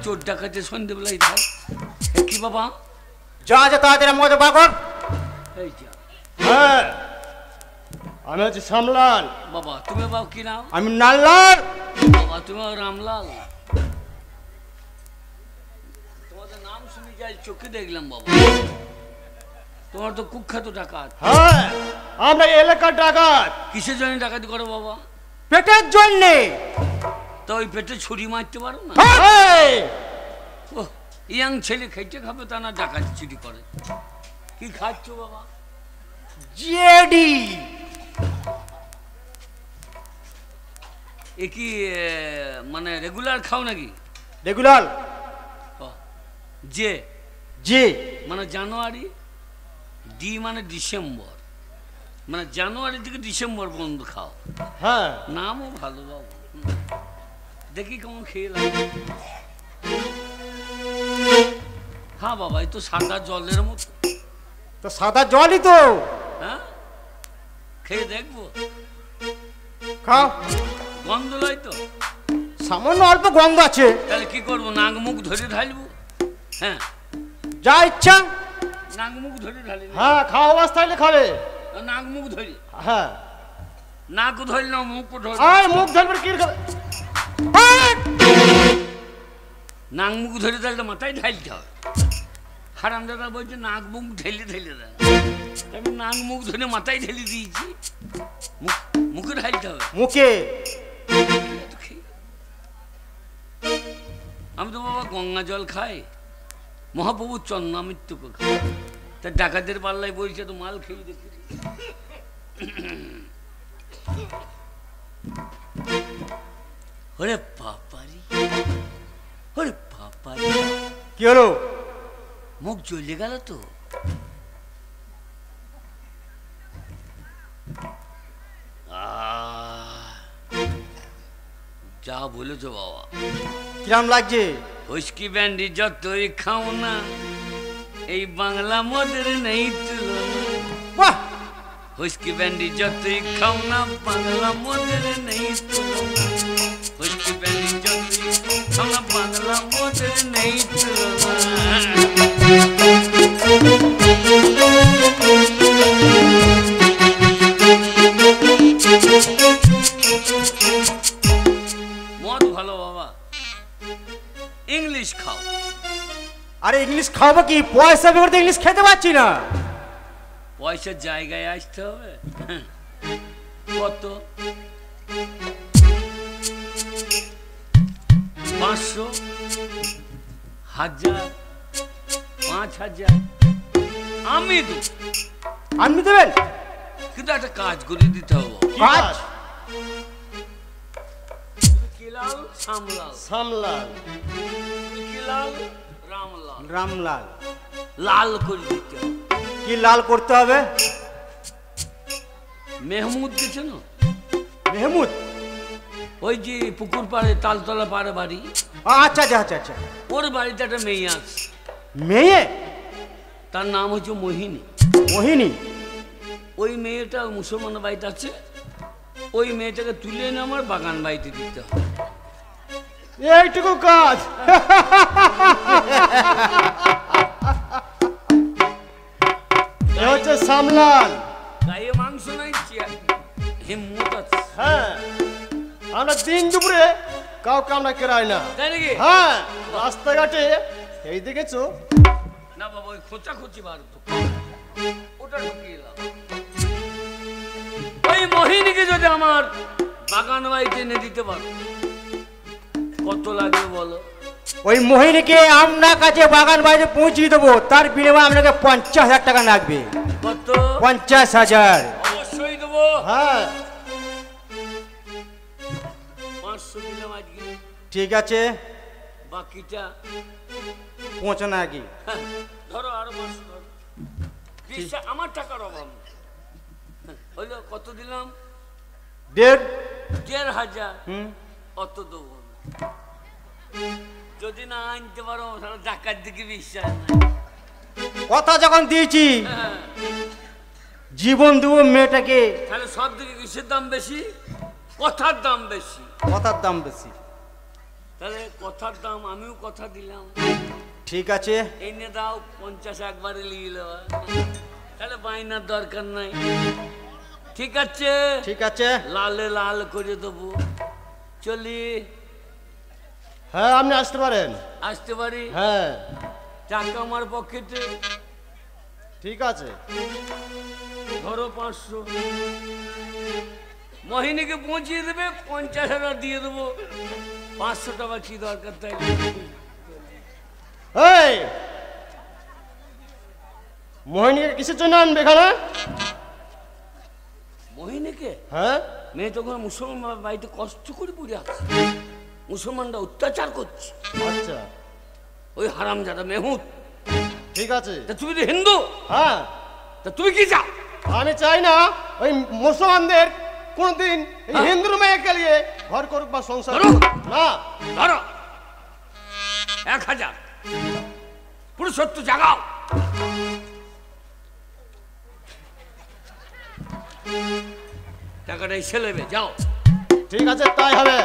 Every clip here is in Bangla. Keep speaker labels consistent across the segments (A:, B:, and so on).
A: চোর ডাকাতে সন্ধ্যেবেলায় ধার। কি বাবা?
B: যা যা তাড়াতাড়ি মজা বার কর।
A: এই যা।
B: হ্যাঁ আমি হচ্ছে শ্যামলাল।
A: বাবা তুমি বাবা কি নাম?
B: আমি নাললাল।
A: বাবা তুমি রামলাল। তোমাদের নাম শুনে যাই চোখে দেখলাম বাবা। তোমার তো কুখ্যাত ডাকাত।
B: হ্যাঁ আমরা এলাকার ডাকাত।
A: কিসের জন্য ডাকাতি করো বাবা?
B: পেটের জন্যে।
A: তো ওই পেটে ছুরি মারতে পারো না? ও ইয়াং ছেলে খেটে খাবে তা না ডাকাতি চুরি করে। কি খাচ্ছ বাবা?
B: জেডি।
A: এ কি মানে রেগুলার খাও নাকি?
B: রেগুলার।
A: যে
B: জি
A: মানে জানুয়ারি, ডি মানে ডিসেম্বর, মানে জানুয়ারি থেকে ডিসেম্বর পর্যন্ত খাও।
B: হ্যাঁ
A: নামও ভালো বাবু। দেখি কেমন খেয়ে লাগে। হ্যাঁ বাবা এই তো সাদা জলের মতো।
B: তো সাদা জলই তো।
A: হ্যাঁ খেয়ে দেখবো।
B: খাও।
A: গন্ধ লয় তো?
B: সামান্য অল্প গন্ধ আছে।
A: তাহলে কি করবো? নাক মুখ ধরে ঢালবো? হ্যাঁ
B: যা ইচ্ছা।
A: নাক মুখ ধরে ঢালি?
B: হ্যাঁ খাওয়া অবস্থায় খাবে।
A: নাক মুখ ধরি?
B: হ্যাঁ
A: নাক ধরি না মুখ ধরি?
B: মুখ ধরবে কি খাবে?
A: নাক মুখ ধরে তাহলে মাথায় ঢালতে হবে। হারাম দাদা বলছে নাক মুখ ঢেলে ঢেলে দেয়। আমি নাক মুখ ধরে মাথায় ঢেলে দিয়েছি। মুখে ঢালতে হবে।
B: মুখে।
A: আমি তো বাবা গঙ্গা জল খাই, মহাপ্রভুর চন্দ্রামৃত্যুকে খাই। তা ডাকাতের পাল্লায় বলছে তো মাল খেয়ে দেখি। ওরে বাবারি, ওরে বাবারি।
B: কি হলো?
A: মুখ জ্বলে গেল তো। যা বলেছো বাবা।
B: কিরাম লাগছে?
A: হুস্কি ব্যান্ডি যতই খাও না এই বাংলা মদের নেই তুলনা।
B: বাহ!
A: হুস্কি ব্যান্ডি যতই খাও না বাংলা মদের নেই তুলনা। হুস্কি ব্যান্ডি যতই খাও না বাংলা মদের নেই তুলনা। মদ ভালো বাবা, ইংলিশ খাও।
B: আরে ইংলিশ খাবো কি? পয়সা বের করতে ইংলিশ খেতে পাচ্ছি না।
A: পয়সার জায়গায় আসতে হবে। কত? 500, 1000, 5000 আমি দেব।
B: আপনি দেবেন?
A: কিন্তু একটা কাজ করে দিতে হবে।
B: কাজ?
A: কিলাল সামলাল।
B: সামলাল।
A: কিলাল রামলাল।
B: রামলাল।
A: লাল করে দিতে হবে।
B: কি লাল করতে হবে?
A: মেহমুদ গেছে না?
B: মেহমুদ?
A: ওই যে পুকুর পাড়ে তালতলা পাড়ে বাড়ি।
B: আচ্ছা আচ্ছা আচ্ছা আচ্ছা।
A: ওর বাড়িতে একটা মেয়ে আছে।
B: মেয়ে?
A: তার নাম হচ্ছে মোহিনী।
B: মোহিনী?
A: ওই মেয়েটা মুসলমান বাড়িতে আছে। ওই মেয়েটাকে তুলে এনে আমার বাগান বাড়িতে দিতে হবে।
B: এইটুকু কাজ? এ হচ্ছে সামলাল।
A: গায়ে মাংস নাই, হিম্মত আছে।
B: হ্যাঁ আমরা দিন দুপুরে কাউকে আমরা কেরাই না।
A: তাই নাকি?
B: হ্যাঁ রাস্তাঘাটে এই দেখেছো?
A: না বাবা ওই খোঁচা খুঁচি বার তো ওটা ঢুকিয়ে দাও। ওই মোহিনীকে যদি আমার বাগান বাড়িতে এনে দিতে পারো কত লাগবে বলো?
B: ওই মোহিনীকে আপনার কাছে বাগান বাড়িতে পৌঁছিয়ে দেবো, তার বিনিময়ে আপনাকে 50,000 টাকা লাগবে।
A: কত?
B: 50,000।
A: অবশ্যই দেবো।
B: হ্যাঁ
A: 500 দিলাম আজকে।
B: ঠিক আছে,
A: বাকিটা
B: পৌঁছানো আগে
A: ধরো আরো 500 ধরো। আমার টাকার অভাব হইলো। কত দিলাম?
B: 1,500।
A: অত দেবো না। যদি না আনতে পারো ডাকার দিকে বিশ্বাস নাই।
B: কথা যখন দিয়েছি জীবন দেবো মেয়েটাকে।
A: তাহলে সব দিকে কিসের দাম বেশি? কথার দাম বেশি।
B: কথার দাম বেশি।
A: তাহলে কথার দাম আমিও কথা দিলাম।
B: ঠিক আছে,
A: এনে দাও 50 একবারে নিয়ে নেওয়া, তাহলে বাইনার দরকার নাই। ঠিক আছে,
B: ঠিক আছে,
A: লালে লাল করে দেবো। চলি?
B: হ্যাঁ আপনি আসতে পারেন।
A: আসতে পারি?
B: হ্যাঁ
A: টাকা আমার পকেটে।
B: ঠিক আছে,
A: ধরো 500। মোহিনীকে পৌঁছিয়ে দেবে, 50,000 দিয়ে দেবো। 500 টাকা কি দরকার তাই?
B: এই মোহিনীকে কিসের জন্য আনবে এখানে?
A: মোহিনীকে?
B: হ্যাঁ,
A: মেয়ে তখন মুসলমান বাড়িতে কষ্ট করে পড়ে আছে, মুসলমানরা অত্যাচার করছে।
B: আচ্ছা
A: ওই হারামজাদা মেহুত।
B: ঠিক আছে।
A: তা তুমি তো হিন্দু।
B: হ্যাঁ,
A: তা তুমি কি চাও?
B: আমি চাই না ওই মুসলমানদের কোনদিন এই হিন্দুর মেয়েকে নিয়ে ঘর করুক বা সংসার করুক। না,
A: ধরো 1000 পুরুষত্ব জাগাও। টাকাটা এসে নেবে, যাও।
B: ঠিক আছে তাই হবে।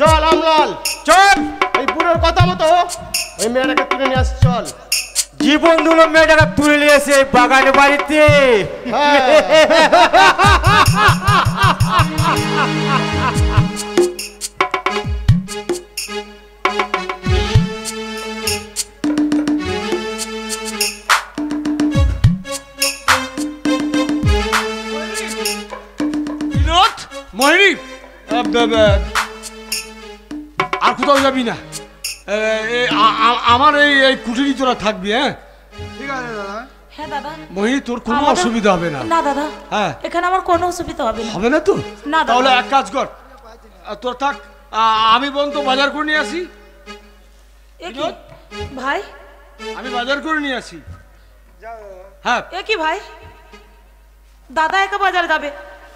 B: চল আমলাল, চল। এই বুড়োর কথা মতো ওই মেয়েটাকে তুলে নিয়ে আস। চল। জীবন দুলো মেয়েটাকে তুলে নিয়ে এসে বাগানে বাড়িতে।
C: মোহিনী, আর কোথাও যাবি না, আমার এই কুটিরই তোরা থাকবি। হ্যাঁ ঠিক আছে দাদা।
D: হ্যাঁ দাদা।
C: মোহিনী তোর কোনো অসুবিধা হবে না?
D: না দাদা,
C: হ্যাঁ
D: এখানে আমার কোনো অসুবিধা হবে না।
C: হবে না তো?
D: না দাদা।
C: তাহলে এক কাজ কর, তোর থাক, আমি বন্ধু বাজার করে নিয়ে আসি।
D: ভাই
C: আমি বাজার করে নিয়ে আসি। হ্যাঁ।
D: এ কি ভাই, দাদা একা বাজারে যাবে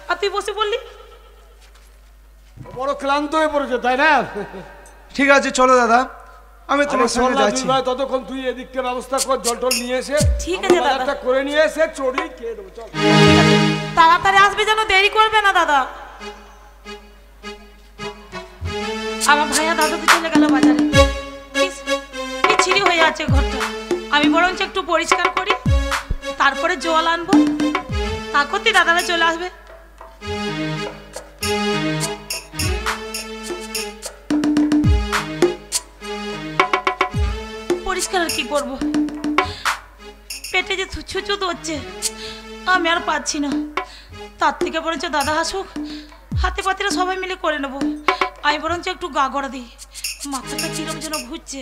D: আর তুই বসে বললি?
C: বড় ক্লান্ত হয়ে পড়েছে তাই না?
E: ঠিক আছে চলো দাদা, আমি তোমার সঙ্গে যাচ্ছি।
C: ভাই ততক্ষণ তুই এদিককে ব্যবস্থা কর, জল টল নিয়ে এসে।
D: ঠিক আছে দাদা।
C: বাজারটা করে নিয়ে এসে চড়ি খেয়ে দেবো। চল
D: তাড়াতাড়ি আসবে, যেন দেরি করবে না দাদা। আমার ভাইয়া দাদা তো চলে গেল বাজারে। কি ছিঁড়ি হয়ে আছে ঘরটা, আমি বরঞ্চ একটু পরিষ্কার করি, তারপরে জল আনবো। তা করতে দাদারা চলে আসবে। পরিষ্কার আর কি করবো, পেটে যে ছুঁচু ধরছে, আমি আর পাচ্ছি না। তার থেকে বরঞ্চ দাদা আসুক, হাতে পাতিরা সবাই মিলে করে নেবো। আমি বরঞ্চ একটু গা গড়া দিই, মাথাটা কিরম যেন ঘুরছে।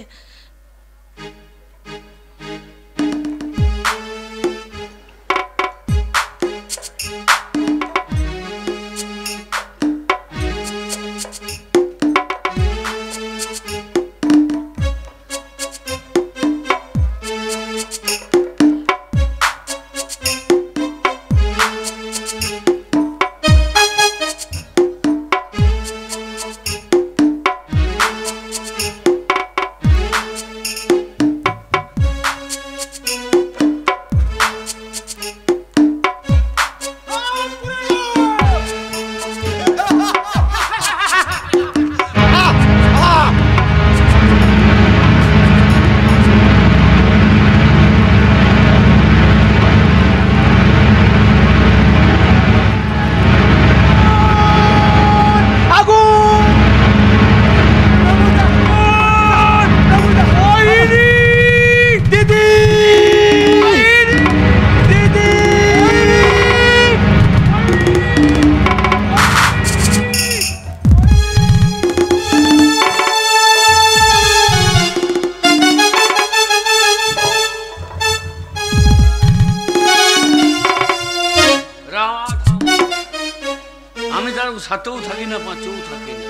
A: সাথেও থাকি না, পাঁচেও থাকি না।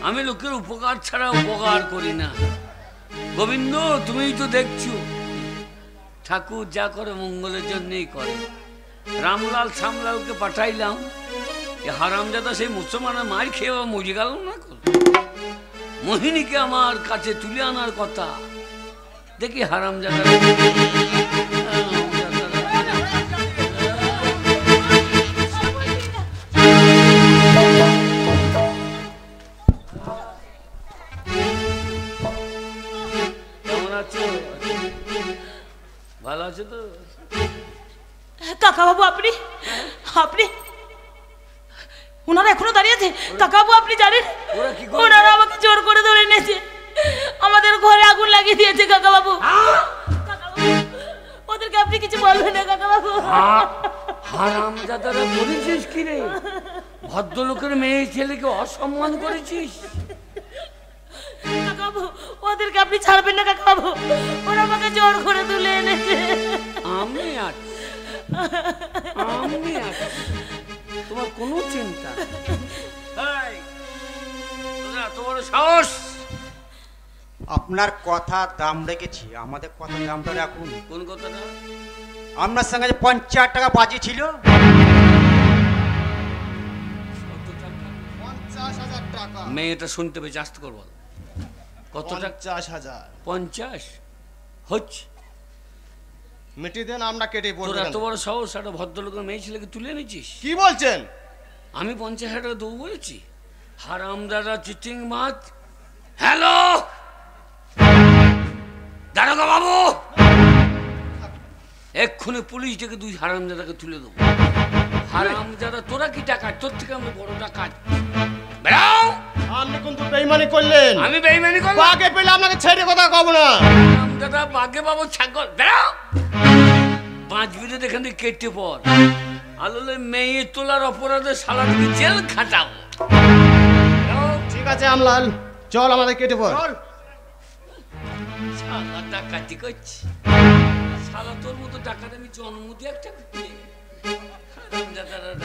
A: আমি লোকের উপকার ছাড়া উপকার করি না। গোবিন্দ তুমিই তো দেখছো, ঠাকুর যা করে মঙ্গলের জন্যই করে। রামলাল শ্যামলালকে পাঠাইলাম, এ হারামজাদা সেই মুসলমানের মার খেয়ে মরে গেল না। মোহিনীকে আমার কাছে তুলে আনার কথা, দেখি হারামজাদা। আছো? ভালো আছো তো?
D: কাকা বাবু আপনি আপনি ওনারা এখনো দাঁড়িয়ে আছে? কাকা বাবু আপনি জানেন
A: ওরা কি করবে?
D: ওনারা আমাকে জোর করে ধরে এনেছে, আমাদের ঘরে আগুন লাগিয়ে দিয়েছে কাকা বাবু। কাকা বাবু, ওদেরকে আপনি কিছু বলবেন না কাকা বাবু।
A: হারামজাদারা করেছিস কি রে? ভদ্রলোকের মেয়ে ছেলেকে অসম্মান করেছিস।
D: কাকা বাবু, ওদেরকে আপনি ছাড়বেন না কাকা বাবু, ওরা আমাকে জোর করে তুলে এনেছে।
A: আমি আছি, আমি আছি, তোমার কোনো চিন্তা নেই। এই, তোদের এত বড় সাহস!
B: আপনার কথা দাম রেখেছি, আমাদের কথা দামটা রাখুন।
A: কোন কথাটা?
B: আপনার সঙ্গে যে 50 টাকা বাজি ছিল,
A: কত টাকা?
B: 50,000 টাকা।
A: মেয়েটা শুনতে পেয়েছে, আস্তে কর বল। কত টাকা?
B: 50,000
A: 50 হচ্ছে।
B: মিটিয়ে দেন, আমরা কেটে
A: তোর
B: পড়বো।
A: এত বড় সাহস, একটা ভদ্রলোকের মেয়ে ছেলেকে তুলে এনেছিস?
B: কি বলছেন?
A: আমি 50,000 টাকা দেবো বলেছি? হারামদাদা চিটিং মাছ। হ্যালো দারোগা বাবু, এক্ষুনি পুলিশ ডেকে 2 হারামদাদাকে তুলে দেবো। হারামদাদা, তোরা কি টাকা? তোর থেকে আমি বড় টাকা। বেরাও!
B: আপনি কিন্তু বেইমানি করলেন।
A: আমি বেইমানি করলাম?
B: বাগে পেলে আপনাকে ছেড়ে কথা কব না।
A: হারামদাদা বাগে বাবু ছাগল। বেরাও! 5 মিনিট এখান থেকে কেটে পর, আলোলে মেয়ে তোলার অপরাধে সারা দিকে জেল খাটাবো।
B: ঠিক আছে আমলাল, চল আমাদের কেটে পড়।
A: শালা ডাকাতি করছি, শালা তোর মতো ডাকাত আমি জন্ম দিয়ে একটা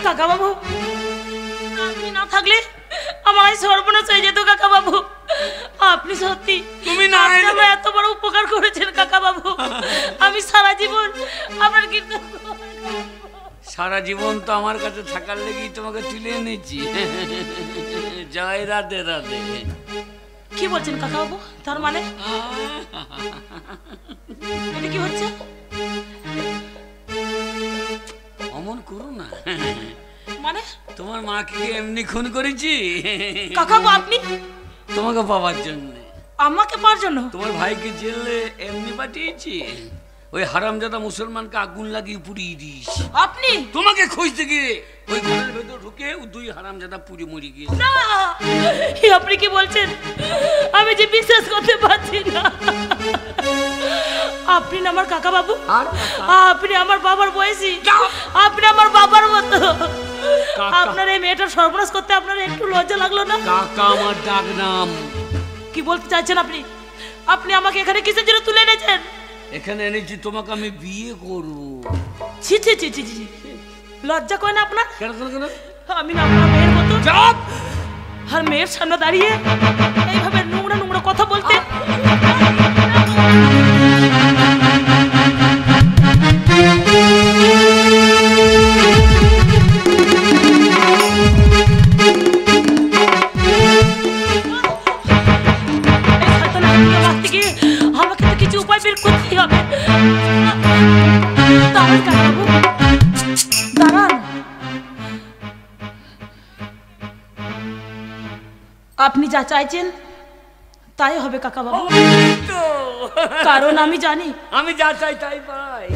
D: কাকা বাবু, আপনি না থাকলে আমার সর্বনাশ হয়ে যেত কাকা বাবু। আপনি সত্যি,
A: তুমি না
D: আপনি আমার এত বড় উপকার করেছেন কাকা বাবু, আমি সারা জীবন আপনার কৃতজ্ঞ।
A: সারা জীবন তো আমার কাছে থাকার লেগেই তোমাকে তুলে এনেছি। জয় রাধে রাধে।
D: কি বলছেন কাকা বাবু? তার মানে এটা কি হচ্ছে?
A: অমন করো না।
D: মানে
A: তোমার মাকে এমনি খুন করেছি
D: কাকা বাবু আপনি
A: তোমাকে পাওয়ার জন্য।
D: আমাকে পাওয়ার জন্য?
A: তোমার ভাইকে জেলে এমনি পাঠিয়েছি, ওই হারামজাদা মুসলমানকে আগুন লাগিয়ে পুড়িয়ে দিস।
D: আপনি?
A: তোমাকে খুঁজতে গিয়ে ওই ঘরের ভেতর ঢুকে 2 হারামজাদা পুড়ে মরে গিয়েছে।
D: না, আপনি কি বলছেন? আমি যে বিশ্বাস করতে পারছি না। আপনি না আমার কাকা বাবু, আপনি আমার বাবার বয়সী, আপনি আমার বাবার মতো। আপনার এই মেয়েটার সর্বনাশ করতে আপনার একটু লজ্জা লাগলো না?
A: কাকা আমার ডাক নাম।
D: কি বলতে চাইছেন আপনি? আপনি আমাকে এখানে কিসের জন্য তুলে এনেছেন?
A: এখানে এনেছি তোমাকে আমি বিয়ে করব।
D: ছি ছি ছি ছি ছি, লজ্জা করে না আপনার?
A: কেন কেন কেন?
D: আমি না আপনার মেয়ের মতো।
A: চুপ!
D: আর মেয়ের সামনে দাঁড়িয়ে এইভাবে নোংরা নোংরা কথা বলতে? আমাকে তো কিছু উপায় বের করতেই হবে। দাঁড়ান কাকাবাবু, দাঁড়ান। আপনি যা চাইছেন তাই হবে কাকাবাবু, কারণ আমি জানি
A: আমি যা চাই তাই পাই।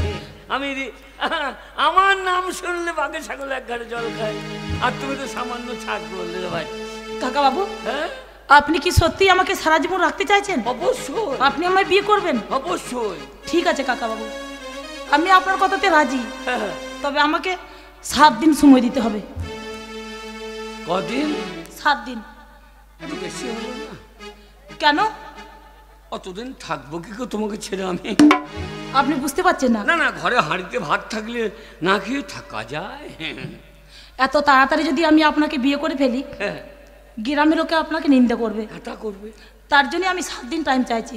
A: আমার নাম শুনলে বাঘে ছাগল এক ঘাটে জল খায়, আর তুমি তো সামান্য ছাগ বললে ভাই।
D: কাকাবাবু,
A: হ্যাঁ
D: আপনি কি সত্যি আমাকে সারা জীবন রাখতে চাইছেন?
A: অবশ্যই
D: আপনি আমায় বিয়ে করবেন?
A: অবশ্যই।
D: ঠিক আছে কাকাবাবু, আমি আপনার কথাতে রাজি,
A: হ্যাঁ।
D: তবে আমাকে 7 দিন সময় দিতে হবে।
A: কদিন?
D: 7 দিন।
A: একটু বেশি হলো না?
D: কেন?
A: অতদিন থাকবো কি করে তোমাকে ছেড়ে আমি?
D: আপনি বুঝতে পারছেন না?
A: না না, ঘরে হাঁড়িতে ভাত থাকলে না খেয়ে থাকা যায়?
D: এত তাড়াতাড়ি যদি আমি আপনাকে বিয়ে করে ফেলি,
A: হ্যাঁ,
D: গ্রামের লোকে আপনাকে নিন্দা করবে।
A: তা করবে।
D: তার জন্য আমি 7 দিন টাইম চাইছি।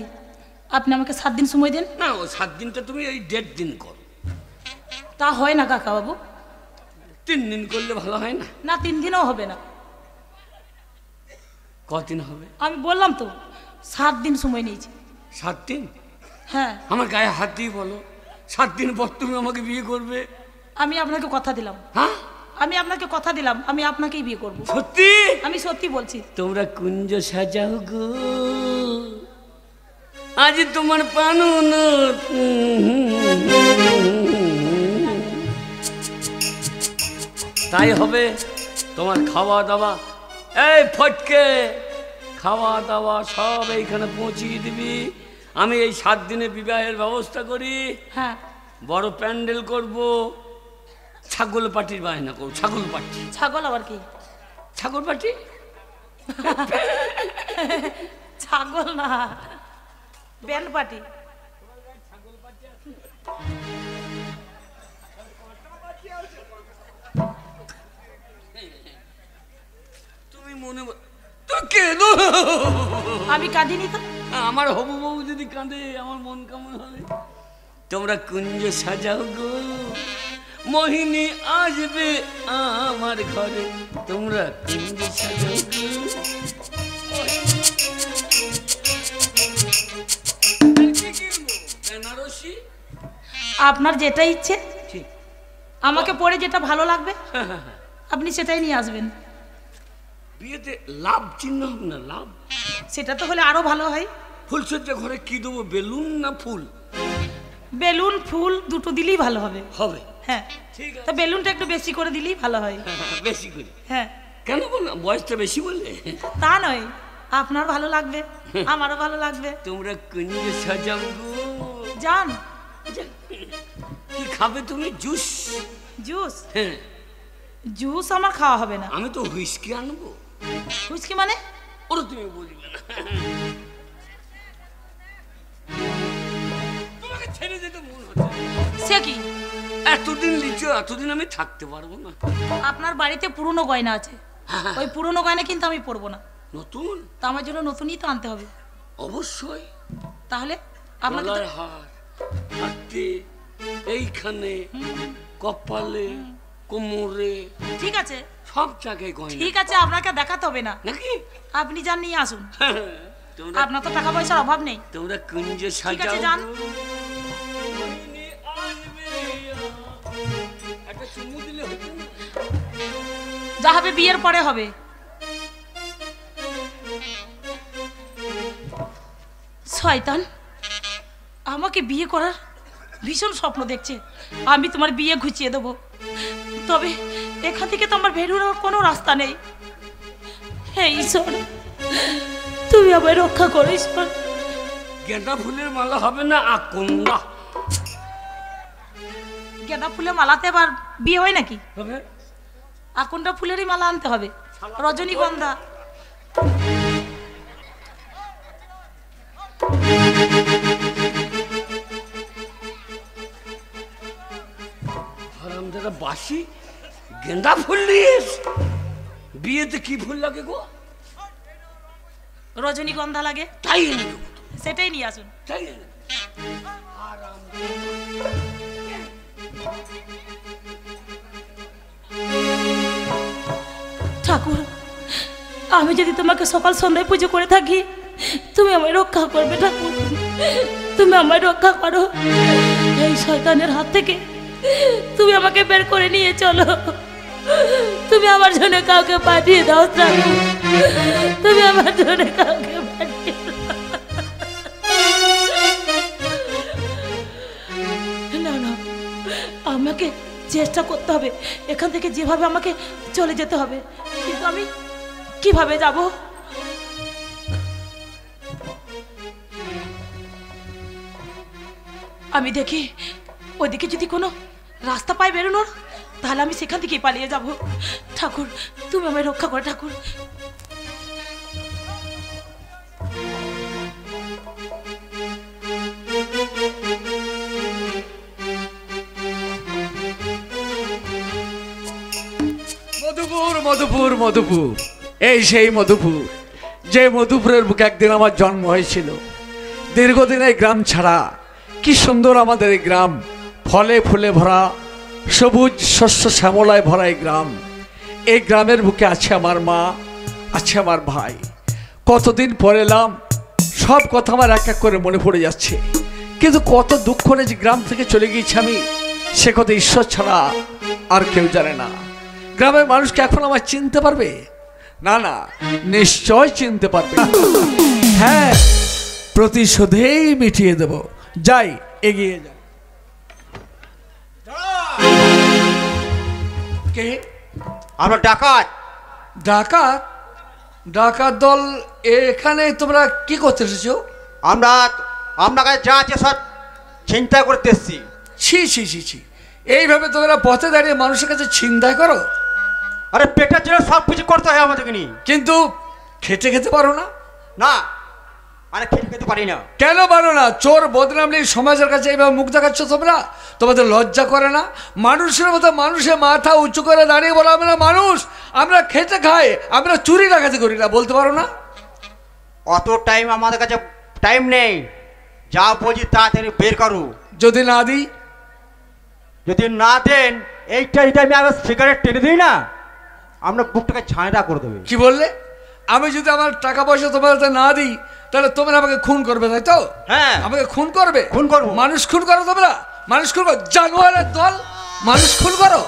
D: আপনি আমাকে 7 দিন সময় দেন।
A: না, ও 7 দিনটা তুমি এই 1.5 দিন করো।
D: তা হয় না কাকাবাবু?
A: 3 দিন করলে ভালো হয় না?
D: না, 3 দিনও হবে না।
A: কদিন হবে?
D: আমি বললাম তো 7 দিন সময় নিয়েছি।
A: 7 দিন?
D: হ্যাঁ।
A: আমার গায়ে হাত দিয়ে বলো 7 দিন পর তুমি আমাকে বিয়ে করবে?
D: আমি আপনাকে কথা দিলাম।
A: হ্যাঁ,
D: আমি আপনাকে কথা দিলাম, আমি আপনাকেই বিয়ে করব।
A: সত্যি?
D: আমি সত্যি বলছি।
A: তোমরা কুঞ্জ সাজাও গো, আজ তোমার পানুন তাই হবে তোমার খাওয়া দাওয়া। এই ফটকে, খাওয়া দাওয়া সব এইখানে পৌঁছিয়ে দিবি। আমি এই 7 দিনে বিবাহের ব্যবস্থা করি।
D: হ্যাঁ,
A: বড় প্যান্ডেল করব, ছাগল পাটির বায়না করব। ছাগল পাটি,
D: ছাগল আবার কি?
A: ছাগল পাটি
D: ছাগল না, ব্যান্ড পার্টি।
A: তুমি মনে তো কেঁদো,
D: আমি কাঁদিনি তো।
A: আমার হবু বউ যদি কাঁদে আমার মন কেমন হবে? তোমরা কুঞ্জ সাজাও গো, মোহিনী আসবে আমার ঘরে। তোমরা কুঞ্জ সাজাও গো। বেনারসি
D: আপনার যেটা ইচ্ছে,
A: ঠিক।
D: আমাকে পরে যেটা ভালো লাগবে আপনি সেটাই নিয়ে আসবেন।
A: বিয়েতে লাভ চিহ্ন হবে না? লাভ
D: সেটা তো হলে আরো ভালো হয়।
A: ফুলসজ্জা ঘরে কি দেবো, বেলুন না ফুল?
D: বেলুন ফুল দুটো দিলেই ভালো হবে।
A: হবে,
D: হ্যাঁ,
A: ঠিক আছে।
D: তো বেলুনটা একটু বেশি করে দিলেই ভালো হয়।
A: বেশি করে
D: হ্যাঁ,
A: কেন বল? বয়সটা বেশি বললে?
D: তা নয়, আপনার ভালো লাগবে, আমারও ভালো লাগবে।
A: তোমরা কুঞ্জ সাজাও গো।
D: যান।
A: কি খাবে তুমি? জুস?
D: জুস?
A: হ্যাঁ,
D: জুস আমার খাওয়া হবে না।
A: আমি তো হুইস্কি আনবো।
D: হুইস্কি মানে?
A: ওরা তুমি বুঝবে না। তোমাকে ছেড়ে যেতে মন হচ্ছে।
D: সে কি?
A: এতদিন লিচু, এতদিন আমি থাকতে পারবো না।
D: আপনার বাড়িতে পুরনো গয়না আছে, ওই পুরনো গয়না কিন্তু আমি পরবো না।
A: নতুন?
D: তা আমার জন্য নতুনই তো আনতে হবে।
A: অবশ্যই।
D: তাহলে আপনাকে
A: গলার হার, হাতে, এইখানে, কপালে, কোমরে,
D: ঠিক আছে,
A: সব জায়গায় গয়না।
D: ঠিক আছে, আপনাকে দেখাতে হবে না,
A: নাকি?
D: আপনি যান নিয়ে আসুন।
A: তোমরা
D: আপনার তো টাকা পয়সার অভাব নেই।
A: তোমরা কুঞ্জে
D: ঠিক আছে,
A: সাজাও
D: যান।
A: গো। মোহিনী আসবে। একটা চুমু দিলে হতো না?
D: যা হবে বিয়ের পরে হবে। শয়তান আমাকে বিয়ে করার ভীষণ স্বপ্ন দেখছে। আমি তোমার বিয়ে ঘুচিয়ে দেবো, তবে এখান থেকে তো আমার বেরোনোর কোনো রাস্তা নেই। হে ঈশ্বর, তুমি আমায় রক্ষা করো ঈশ্বর।
A: গেঁদা ফুলের মালা হবে না, আকন্দ
D: গেঁদা ফুলের মালাতে আবার বিয়ে হয় নাকি?
A: হবে।
D: আকন্ডা ফুলেরই মালা আনতে হবে, রজনীগন্ধা।
A: হারামজাদা বাসি গেঁদা ফুল নিস। বিয়েতে কি ফুল লাগে গো?
D: রজনীগন্ধা লাগে,
A: তাই এনে দেবো।
D: সেটাই নিয়ে আসুন।
A: তাই এনে দেবো।
D: ঠাকুর, আমি যদি তোমাকে সকাল সন্ধ্যায় পুজো করে থাকি, তুমি আমায় রক্ষা করবে ঠাকুর, তুমি আমায় রক্ষা করো। এই শয়তানের হাত থেকে তুমি আমাকে বের করে নিয়ে চলো। তুমি আমার জন্য কাউকে পাঠিয়ে দাও ঠাকুর, তুমি আমার জন্য কাউকে পাঠিয়ে দাও। না না, আমাকে চেষ্টা করতে হবে এখান থেকে যেভাবে আমাকে চলে যেতে হবে, কিন্তু আমি কিভাবে যাব? আমি দেখি ওইদিকে যদি কোনো রাস্তা পাই বেরোনোর, তাহলে আমি সেখান থেকেই পালিয়ে যাব। ঠাকুর, তুমি আমায় রক্ষা করো ঠাকুর।
E: মধুপুর মধুপুর মধুপুর, এই সেই মধুপুর, যে মধুপুরের বুকে একদিন আমার জন্ম হয়েছিল। দীর্ঘদিন এই গ্রাম ছাড়া, কি সুন্দর আমাদের এই গ্রাম, ফলে ফুলে ভরা, সবুজ শস্য শ্যামলায় ভরা এই গ্রাম। এই গ্রামের বুকে আছে আমার মা, আছে আমার ভাই। কতদিন পরে এলাম, সব কথা আমার এক এক করে মনে পড়ে যাচ্ছে। কিন্তু কত দুঃখ নিয়ে যে গ্রাম থেকে চলে গিয়েছি আমি, সে কথা ঈশ্বর ছাড়া আর কেউ জানে না। গ্রামের মানুষকে এখন আমার চিনতে পারবে?
C: 'না, না, নিশ্চয় চিনতে পারবে।
E: হ্যাঁ, গ্রামের মানুষ কি এখন আমার চিনতে পারবে? না, না, নিশ্চয় চিনতে পারবে। 'না, না, নিশ্চয় চিনতে পারবে। 'না, না, নিশ্চয় চিনতে পারবে। 'না, না, নিশ্চয় চিনতে পারবে। 'না, না, নিশ্চয় চিনতে পারবে। প্রতিশোধেই মিটিয়ে দেব। যাই, এগিয়ে যাই। কে?
B: আমরা ডাকাত।
E: ডাকাত? ডাকাত দল এখানে তোমরা কি করতে এসেছো?
B: আমরা আপনার কাছে যা আছে সব চিন্তা করতে এসছি।
E: ছি ছি ছি ছি, এইভাবে তোমরা পথে দাঁড়িয়ে মানুষের কাছে ছিনতাই করো?
B: আরে পেটের জন্য সব কিছু করতে হয় আমাদেরকে নিয়ে।
E: কিন্তু খেতে খেতে পারো না?
B: না, আরে খেতে পারি না।
E: কেন পারো না? চোর বদনাম নেই সমাজের কাছে এইভাবে মুখ দেখাচ্ছ তোমরা? তোমাদের লজ্জা করে না? মানুষের মতো মানুষের মাথা উঁচু করে দাঁড়িয়ে বলো আমরা মানুষ, আমরা খেতে খাই, আমরা চুরি ডাকাতি করি না, বলতে পারো না?
B: অত টাইম আমাদের কাছে টাইম নেই। যা বলছি তাড়াতাড়ি বের করো।
E: যদি না দিই?
B: যদি না দেন এইটা আমি আবার সিগারেট টেনে দিই না, আমরা বুকটাকে ঝাঁটা করে দেবে।
E: কি বললে? আমি যদি আমার টাকা পয়সা তোমার না দিই তাহলে তোমরা আমাকে খুন করবে, তাই তো?
B: হ্যাঁ,
E: আমাকে খুন করবে।
B: খুন করবো।
E: মানুষ খুন করো তোমরা? মানুষ খুন করো? জানোয়ারের দল, মানুষ খুন করো?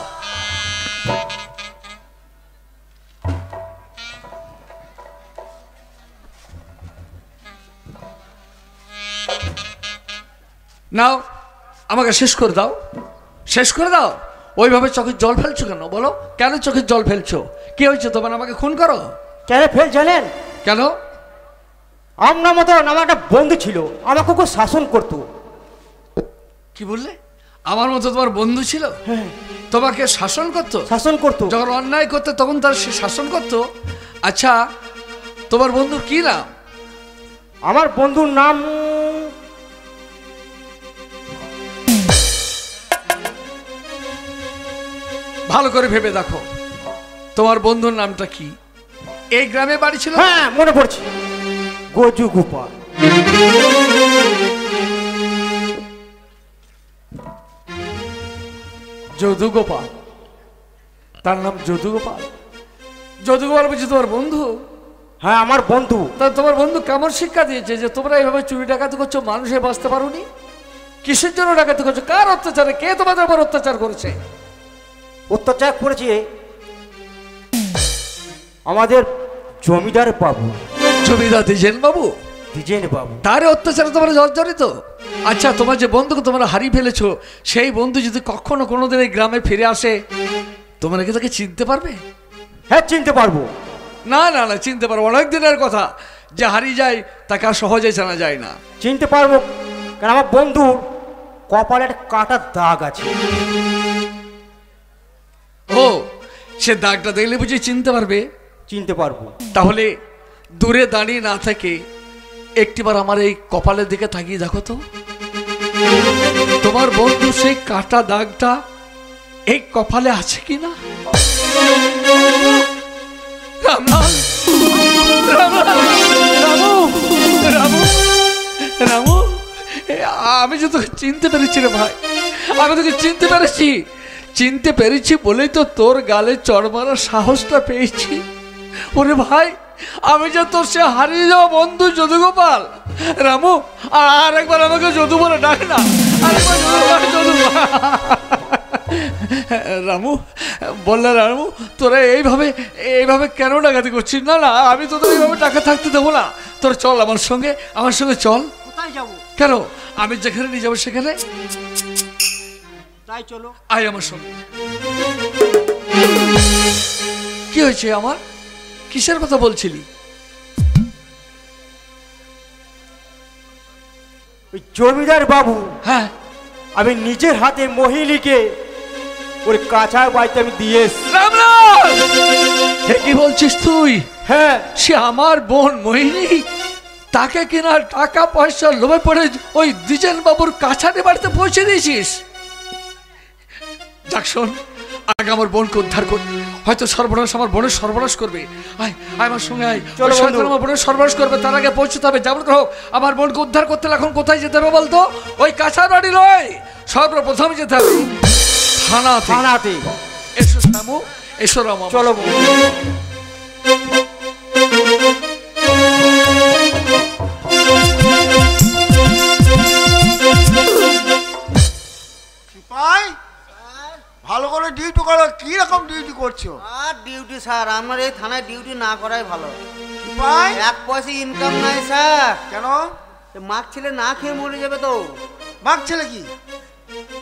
E: নাও, আমাকে শেষ করে দাও, শেষ করে দাও। ওইভাবে চোখের জল ফেলছো কেন বলো? কেন চোখের জল ফেলছো? কি হয়েছে তোমার? আমাকে খুন করো।
B: কেন ফেল জানেন?
E: কেন?
B: আপনার মতো আমার একটা বন্ধু ছিল, আমাকে খুব শাসন করতো।
E: কি বললে? আমার মতো তোমার বন্ধু ছিল? তোমাকে শাসন করতো?
B: শাসন করতো।
E: যখন অন্যায় করতে তখন তার সে শাসন করতো? আচ্ছা, তোমার বন্ধুর কি নাম?
B: আমার বন্ধুর নাম
E: ভালো করে ভেবে দেখো, তোমার বন্ধুর নামটা কি? এই গ্রামে বাড়ি ছিল?
B: হ্যাঁ মনে পড়ছে, গজু গোপাল।
E: যদুগোপাল? তার নাম যদুগোপাল? যদুগোপাল বুঝি তোমার বন্ধু?
B: হ্যাঁ আমার বন্ধু।
E: তা তোমার বন্ধু কেমন শিক্ষা দিয়েছে যে তোমরা এইভাবে চুরি ডাকাতি করছো, মানুষে বাঁচতে পারোনি? কিসের জন্য ডাকাতি করছো? কার অত্যাচারে? কে তোমাদের উপর অত্যাচার করেছে?
B: অত্যাচার করেছে আমাদের জমিদার বাবু।
E: জমিদার দ্বিজেন বাবু?
B: দ্বিজেন বাবু।
E: তার অত্যাচারে তোমরা জর্জরিত? আচ্ছা, তোমার যে বন্ধুকে তোমরা হারিয়ে ফেলেছো, সেই বন্ধু যদি কখনো কোনোদিন এই গ্রামে ফিরে আসে, তোমরা কি তাকে চিনতে পারবে?
B: হ্যাঁ চিনতে পারবো।
E: না না না, চিনতে পারবো। অনেক দিনের কথা, যে হারিয়ে যায় তাকে আর সহজে জানা যায় না।
B: চিনতে পারবো, কারণ আমার বন্ধুর কপালে একটা কাটার দাগ আছে।
E: ও, সে দাগটা দেখলে বুঝি চিনতে পারবে?
B: চিনতে পারবো।
E: তাহলে দূরে দাঁড়িয়ে না থেকে একটিবার আমার এই কপালের দিকে তাকিয়ে দেখো তো, তোমার বন্ধু সেই কাটা দাগটা এই কপালে আছে কিনা? রামলাল, রামু, রামু, রামু, আমি যে তোকে চিনতে পেরেছি রে ভাই, আমি তোকে চিনতে পেরেছি। চিনতে পেরেছি বলেই তো তোর গালে চড় মারার সাহসটা পেয়েছি। ওরে ভাই, আমি যে তোর সে হারিয়ে যাওয়া বন্ধু যদুগোপাল। রামু, আর একবার আমাকে যদু বলে ডাক না, আরেকবার যদু। রামু বললে, রামু তোরা এইভাবে কেন ডাকাতি করছিস? না না, আমি তোদের এইভাবে টাকা থাকতে দেবো না। তোরা চল আমার সঙ্গে, আমার সঙ্গে চল।
B: কোথায় যাবো?
E: কেন? আমি যেখানে নিয়ে যাবো সেখানে।
B: তাই চলো।
E: আয় আমার সঙ্গে। কি হয়েছে আমার? কিসের কথা বলছিলি?
B: ওই জমিদার বাবু,
E: হ্যাঁ,
B: আমি নিজের হাতে মহিলিকে ওর কাঁচার বাড়িতে আমি দিয়ে এসেছি।
E: রামলাল, কি বলছিস তুই?
B: হ্যাঁ,
E: সে আমার বোন মোহিনী, তাকে কিনা টাকা পয়সা লোভে পড়ে ওই দ্বিজেন বাবুর কাছারি বাড়িতে পৌঁছে দিয়েছিস? যাক শোন, আগে আমার বোনকে উদ্ধার কর। হয়তো সর্বনাশ, আমার বোনের সর্বনাশ করবে। আয় আয় আমার সঙ্গে আয়।
B: চলো বন্ধু।
E: আমার বোনের সর্বনাশ করবে, তার আগে পৌঁছতে হবে। যেমন হোক আমার বোনকে উদ্ধার করতে এখন কোথায় যেতে হবে বলতো? ওই কাছার বাড়ি নয়, সর্বপ্রথম যেতে হবে থানাতে।
B: থানাতে।
E: এসো রামু, এসো রামু,
B: চলো।
C: ভালো করে ডিউটি করো। কি রকম ডিউটি করছো?
F: আর ডিউটি স্যার, আপনার এই থানায় ডিউটি না করাই ভালো।
C: ভাই
F: এক পয়সা ইনকাম নাই স্যার।
C: কেন?
F: মাঘ ছেলে না খেয়ে মরে যাবে তো।
C: মাগ ছেলে কি?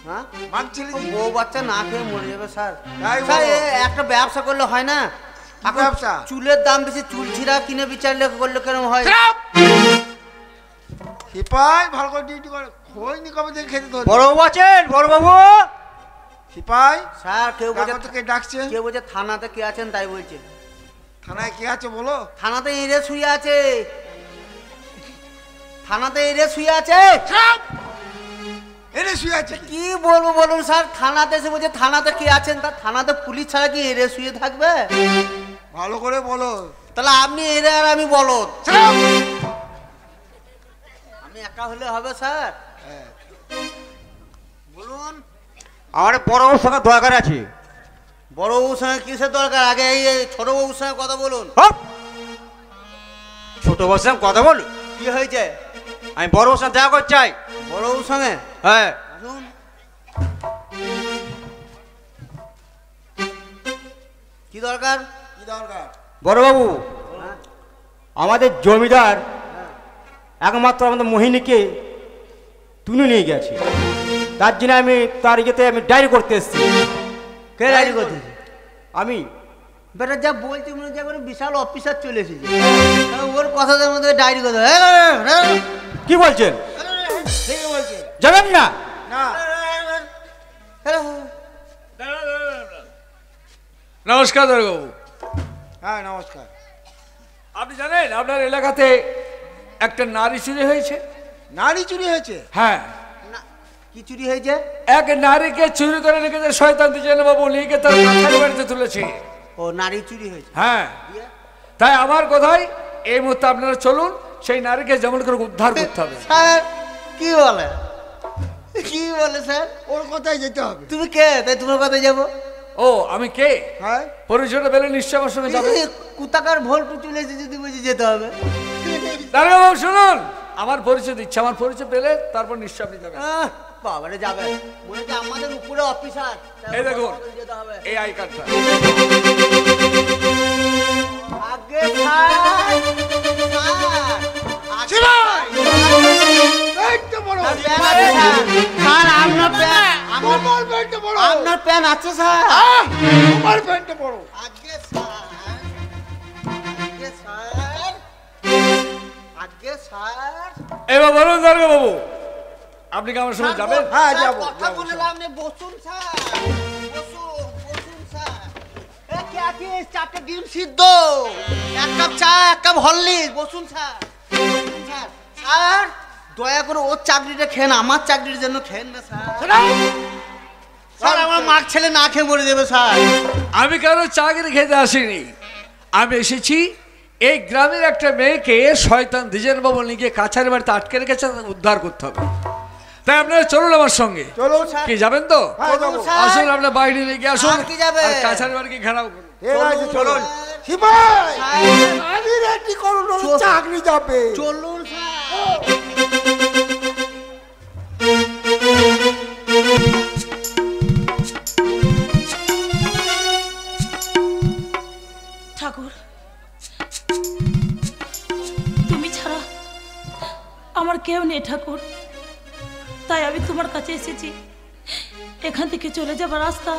F: হ্যাঁ
C: মাগ ছেলে কি?
F: বউ বাচ্চা না খেয়ে মরে যাবে স্যার।
C: তাই
F: স্যার
C: বলো।
F: একটা ব্যবসা করলে হয় না? এখন
C: ব্যবসা?
F: চুলের দাম বেশি, চুল ছিঁড়া কিনে বিচারলে করলে কেন হয়?
C: সিপাই ভালো করে ডিউটি করে, খোঁজনি কবে থেকে খেতে ধরে।
B: বড়বাবু আছেন? বড়বাবু
C: সিপাই
F: স্যার কেউ বলছে,
C: দেখো তো কে ডাকছে।
F: কেউ বলছে থানাতে কে আছেন তাই বলছে।
C: থানায় কে আছে বলো?
F: থানাতে এরে শুয়ে আছে, থানাতে এরে শুয়ে আছে।
C: এনে শুয়ে আছে।
F: কি বলবো বলুন স্যার, থানাতে এসে বলছে থানাতে কে আছেন, তা থানাতে পুলিশ ছাড়া কি এরে শুয়ে থাকবে?
C: ভালো করে বলো।
F: তাহলে আপনি এরে আর আমি বলদ, আমি একা হলে হবে স্যার? বলুন।
B: আমার বড়বাবুর সঙ্গে দরকার আছে।
F: বড়বাবুর সঙ্গে কিসের দরকার? আগে এই ছোট বাবুর সঙ্গে কথা বলুন।
B: হপ! ছোট বাবুর সঙ্গে কথা বল।
F: কি হয়েছে?
B: আমি বড়বাবুর সঙ্গে দেখা করতে চাই।
F: বড়বাবুর সঙ্গে
B: হ্যাঁ
F: আসুন। কি দরকার?
C: কি দরকার?
B: বড়বাবু,
F: হ্যাঁ?
B: আমাদের জমিদার একমাত্র আমাদের মোহিনীকে তুলে নিয়ে গেছে, তার জন্য আমি তার ইয়েতে আমি ডায়েরি করতে এসেছি।
F: কে ডায়েরি করতেছে?
B: আমি
F: বেটা যা বলছি মনে হচ্ছে একবারে বিশাল অফিসার চলে এসেছে। ওর কথাদের মধ্যে ডায়েরি করতে
B: কি বলছেন?
C: দেখে বলছে
B: যাবেন না?
C: না।
E: নমস্কার দারোগাবু।
C: হ্যাঁ নমস্কার।
E: আপনি জানেন আপনার এলাকাতে একটা নারী চুরি হয়েছে?
C: নারী চুরি হয়েছে?
E: হ্যাঁ,
F: না, কি চুরি হয়েছে?
E: এক নারীকে চুরি করে রেখেছে শয়তান বাবু, নিয়ে গিয়ে তার কাছারি বাড়িতে তুলেছে।
F: ও নারী চুরি হয়েছে?
E: হ্যাঁ,
F: দিয়ে?
E: তাই আমার কথাই এই মুহূর্তে আপনারা চলুন, সেই নারীকে যেমন করে উদ্ধার করতে হবে।
F: স্যার কি বলে, কি বলে স্যার?
C: ওর কথাই যেতে হবে।
F: তুমি কে তাই তোমার কথায় যাবো?
E: ও আমি কে?
C: হ্যাঁ
E: পরিচয়টা পেলে নিশ্চয় আমার সঙ্গে যাবে।
F: কুতাকার ভোল্টু চলে এসে যদি বুঝে যেতে হবে।
E: দারোগাবু শুনুন, আমার পরিচয় দিচ্ছে, আমার পরিচয় পেলে তারপর নিশ্চয় আপনি যাবেন।
F: বাবারে যাবে মনে হচ্ছে আমাদের উপরে অফিসার।
E: এই দেখুন,
F: যেতে হবে
E: এই আই কার্ডটা।
F: আগে স্যার,
C: পেটটা বড়।
F: স্যার আপনার প্যান,
C: আমার পেটটা বড়।
F: আপনার প্যান আছে স্যার?
C: আমার পেটটা বড়।
F: আগে স্যার, আগে স্যার, আগে স্যার।
E: এবার বলুন দারোগাবু, আপনি কি আমার সঙ্গে যাবেন?
C: হ্যাঁ
F: স্যার,
C: যাবো
F: কথা বললাম না, বসুন স্যার, বসুন, বসুন স্যার। এ কে আছিস? চারটে ডিম সিদ্ধ, এক কাপ চা, এক কাপ হরলিক্স। বসুন স্যার, বসুন স্যার। স্যার দয়া করে ওর চাকরিটা খেন, আমার চাকরির জন্য খেন না স্যার। স্যার আমার মাক ছেলে না খেয়ে মরে যাবে স্যার।
E: আমি কারো চাকরি খেতে আসিনি, আমি এসেছি এই গ্রামের একটা মেয়েকে শয়তান বাবু নিয়ে গিয়ে কাছারি বাড়িতে আটকে রেখেছে, তাকে উদ্ধার করতে হবে। তাই আপনারা চলুন আমার সঙ্গে।
C: চলো
F: স্যার।
E: কি যাবেন তো?
C: হ্যাঁ যাবো।
F: স্যার।
E: আসুন, আপনার বাইরে নিয়ে গিয়ে আসুন,
F: আর কি যাবে?
E: আর কাছারি বাড়িকে ঘেরাও করুন।
C: ঠিক আছে চলুন।
F: স্যার।
C: সিপাই
F: স্যার,
C: আমি রেডি করুন, ওর
F: চল।
C: চাকরি যাবে।
F: চলুন স্যার।
D: ঠাকুর, তুমি ছাড়া আমার কেউ নেই ঠাকুর, তাই আমি তোমার কাছে এসেছি। এখান থেকে চলে যাবার রাস্তা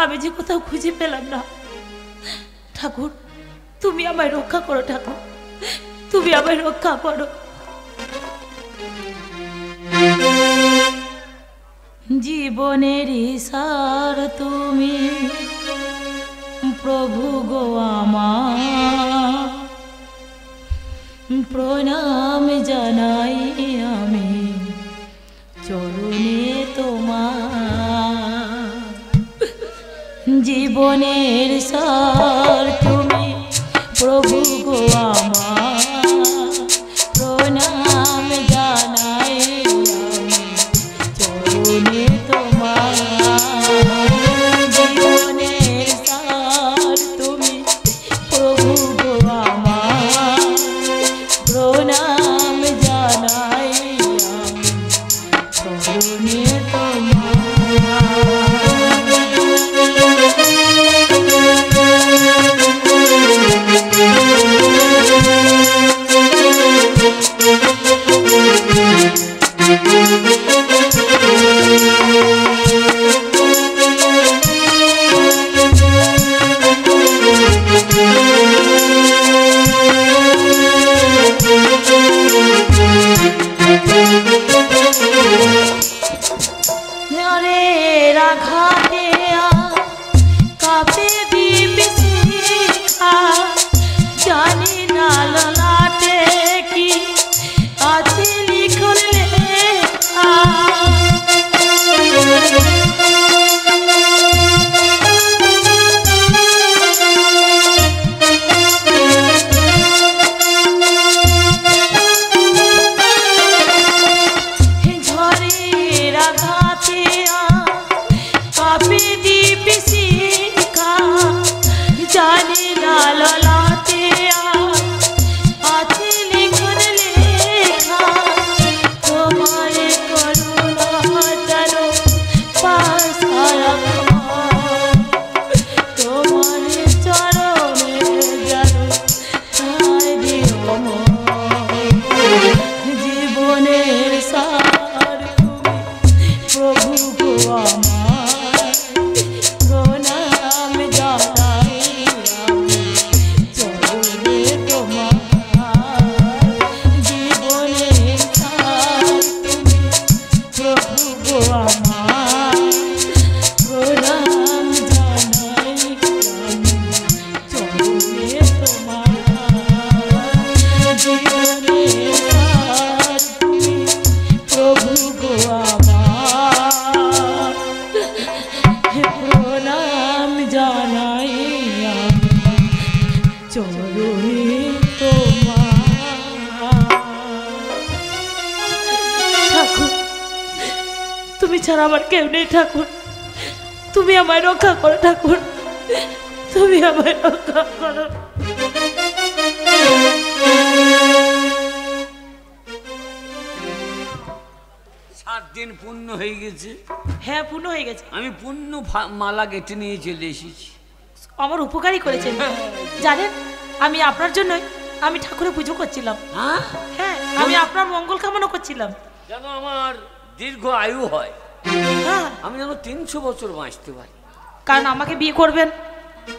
D: আমি যে কোথাও খুঁজে পেলাম না। ঠাকুর, তুমি আমায় রক্ষা করো ঠাকুর, তুমি আমায় রক্ষা করো। জীবনের সার তুমি প্রভু গো আমার, প্রণাম জানাই আমি চরণে তোমার। জীবনের সার তুমি প্রভু গো আমার, প্রণাম জানাই আমি চরণে তোমার। জীবনের সার তুমি প্রভু গো আমার, প্রণাম জানাই আমি চরণে তোমার। ছাড়া আমার কেউ নেই ঠাকুর, তুমি আমায় রক্ষা করো ঠাকুর, তুমি আমায় রক্ষা করো।
A: 7 দিন পূর্ণ হয়ে গেছে।
D: হ্যাঁ পূর্ণ হয়ে গেছে।
A: আমি পূর্ণ মালা গেটে নিয়ে চলে এসেছি।
D: আমার উপকারই করেছেন জানেন, আমি আপনার জন্যই আমি ঠাকুরের পুজো করছিলাম। হ্যাঁ আমি আপনার মঙ্গল কামনা করছিলাম
A: যেন আমার দীর্ঘ আয়ু হয়।
D: হ্যাঁ
A: আমি যেন 300 বছর বাঁচতে পারি।
D: কারণ আমাকে বিয়ে করবেন,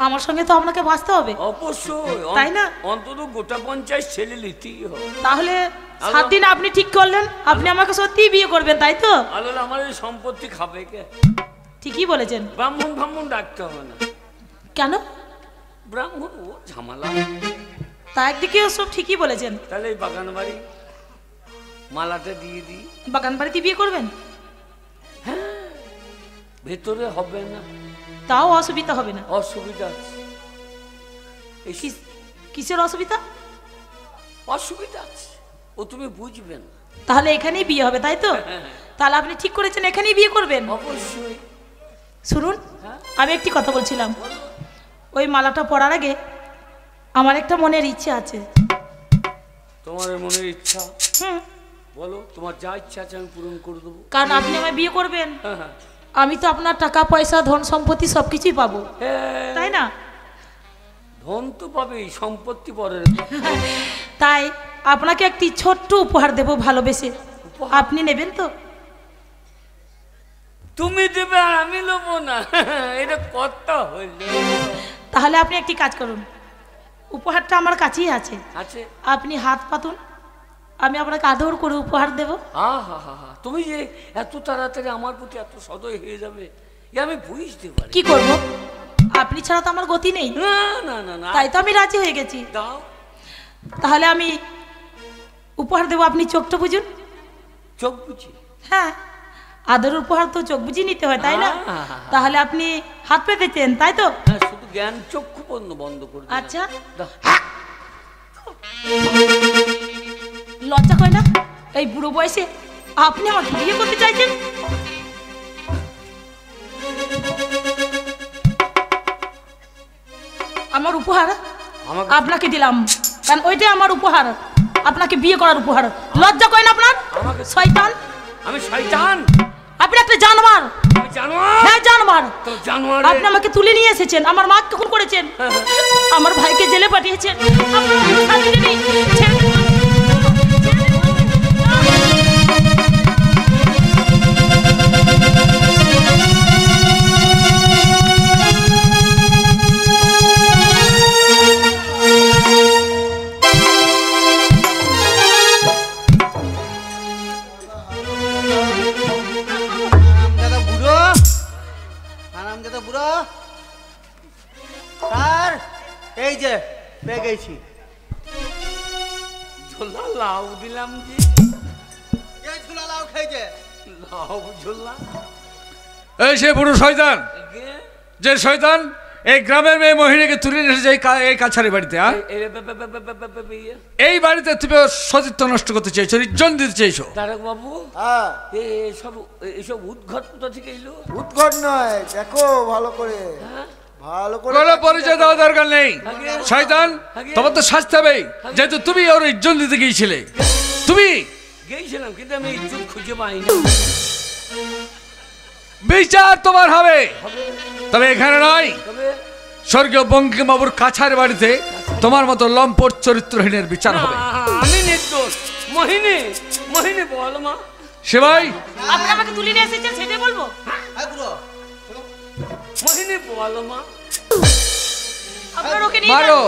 D: আমার সঙ্গে তো আপনাকে বাঁচতে হবে।
A: অবশ্যই,
D: তাই না?
A: অন্তত গোটা 50 ছেলে নিতেই হবে।
D: তাহলে 7 দিন আপনি ঠিক করলেন আপনি আমাকে সত্যিই বিয়ে করবেন, তাই তো?
A: আলোর আমার এই সম্পত্তি খাবে কে?
D: ঠিকই বলেছেন।
A: ব্রাহ্মণ ডাকতে হবে না।
D: কেন?
A: ব্রাহ্মণ ও ঝামেলা।
D: তা একদিকে সব ঠিকই বলেছেন।
A: তাহলে এই বাগান বাড়ি মালাটা দিয়ে দিই।
D: বাগান বাড়িতে বিয়ে করবেন?
A: হ্যাঁ, ভেতরে হবে না।
D: তাও অসুবিধা হবে না?
A: অসুবিধা আছে।
D: কিসের অসুবিধা?
A: অসুবিধা আছে, ও তুমি বুঝবে না।
D: তাহলে এখানেই বিয়ে হবে, তাই তো? তাহলে আপনি ঠিক করেছেন এখানেই বিয়ে করবেন?
A: অবশ্যই।
D: শুনুন, আমি একটি কথা বলছিলাম। ওই মালাটা পরার আগে আমার একটা মনের ইচ্ছে আছে।
A: তোমার মনের ইচ্ছা?
D: হুম,
A: বলো, তোমার যা ইচ্ছা আছে আমি পূরণ করে দেবো।
D: কারণ আপনি আমায় বিয়ে করবেন,
A: হ্যাঁ।
D: আমি তো আপনার টাকা পয়সা ধন সম্পত্তি সবকিছুই পাবো, তাই না?
A: ধন তো পাবেই, সম্পত্তি পরের।
D: তাই আপনাকে একটি ছোট্ট উপহার দেব ভালোবেসে, আপনি নেবেন তো?
A: তুমি দেবে আর আমি নেবো না, এটা কত হইল?
D: তাহলে আপনি একটি কাজ করুন, উপহারটা আমার কাছেই আছে, আপনি হাত পাতুন, আমি আপনাকে আদর করে উপহার দেব।
A: তুমি যে এত তাড়াতাড়ি আমার প্রতি এত সদয় হয়ে যাবে এ আমি বুঝতে পারি।
D: কি করব, আপনি ছাড়া তো আমার গতি নেই।
A: না না না না,
D: তাই তো আমি রাজি হয়ে গেছি।
A: দাও।
D: তাহলে আমি উপহার দেব, আপনি চোখটা বুঝুন।
A: চোখ বুঝি?
D: হ্যাঁ, আদর উপহার তো চোখ বুঝি নিতে হয়, তাই না? তাহলে আপনি হাত পেতেছেন, তাই তো?
A: হ্যাঁ, শুধু জ্ঞান চক্ষু বন্ধ করে।
D: আচ্ছা, লজ্জা হয় না এই বুড়ো বয়সে আপনি আমাকে বিয়ে করতে চাইছেন? আমার উপহার আপনাকে দিলাম, কারণ ওইটাই আমার উপহার, আপনাকে বিয়ে করার উপহার। লজ্জা করেন আপনার? শয়তান!
A: আমি শয়তান?
D: আপনি একটা জানোয়ার।
A: জানোয়ার?
D: হ্যাঁ জানোয়ার।
A: জানোয়ার?
D: আপনি আমাকে তুলে নিয়ে এসেছেন, আমার মা কখন করেছেন, আমার ভাইকে জেলে পাঠিয়েছেন,
F: যে পেয়ে গেছি।
A: ঝোলা লাউ দিলাম যে,
F: এই ঝুলা লাউ খেয়েছে।
A: লাউ ঝোলা
E: এই সে বুড়ো শয়তান, যে শয়তান এই গ্রামের মেয়ে মোহিনীকে তুলে নিয়ে এসেছে এই কাছারি বাড়িতে। এই বাড়িতে তুমি ওর সতীত্ব নষ্ট করতে চাইছো, ইজ্জত দিতে চাইছো।
A: তারক বাবু,
G: হ্যাঁ,
A: এসব উদ্ঘট কোথা থেকে এলো?
G: উদ্ঘট নয়, দেখো ভালো করে, ভালো করে।
E: কোনো পরিচয় দেওয়া দরকার নেই শয়তান, তোমার তো শাস্তি হবে, যেহেতু তুমি ওর ইজ্জত দিতে গিয়েছিলে। তুমি
A: গেছিলাম কিন্তু আমি ইজ্জত খুঁজে পাই না।
E: বিচার তোমার হবে, তবে এখানে নয়, স্বর্গীয় বঙ্কিমবাবুর কাছার বাড়িতে তোমার মতো লম্পট চরিত্রহীনের বিচার হবে।
A: আমি নির্দোষ। মোহিনী, মোহিনী বল মা।
E: সেবাই,
D: আপনি আমাকে তুলে নিয়ে এসেছেন সেটাই বলবো।
A: মোহিনী বল মা।
D: আপনার ওকে নিয়ে
E: মারো,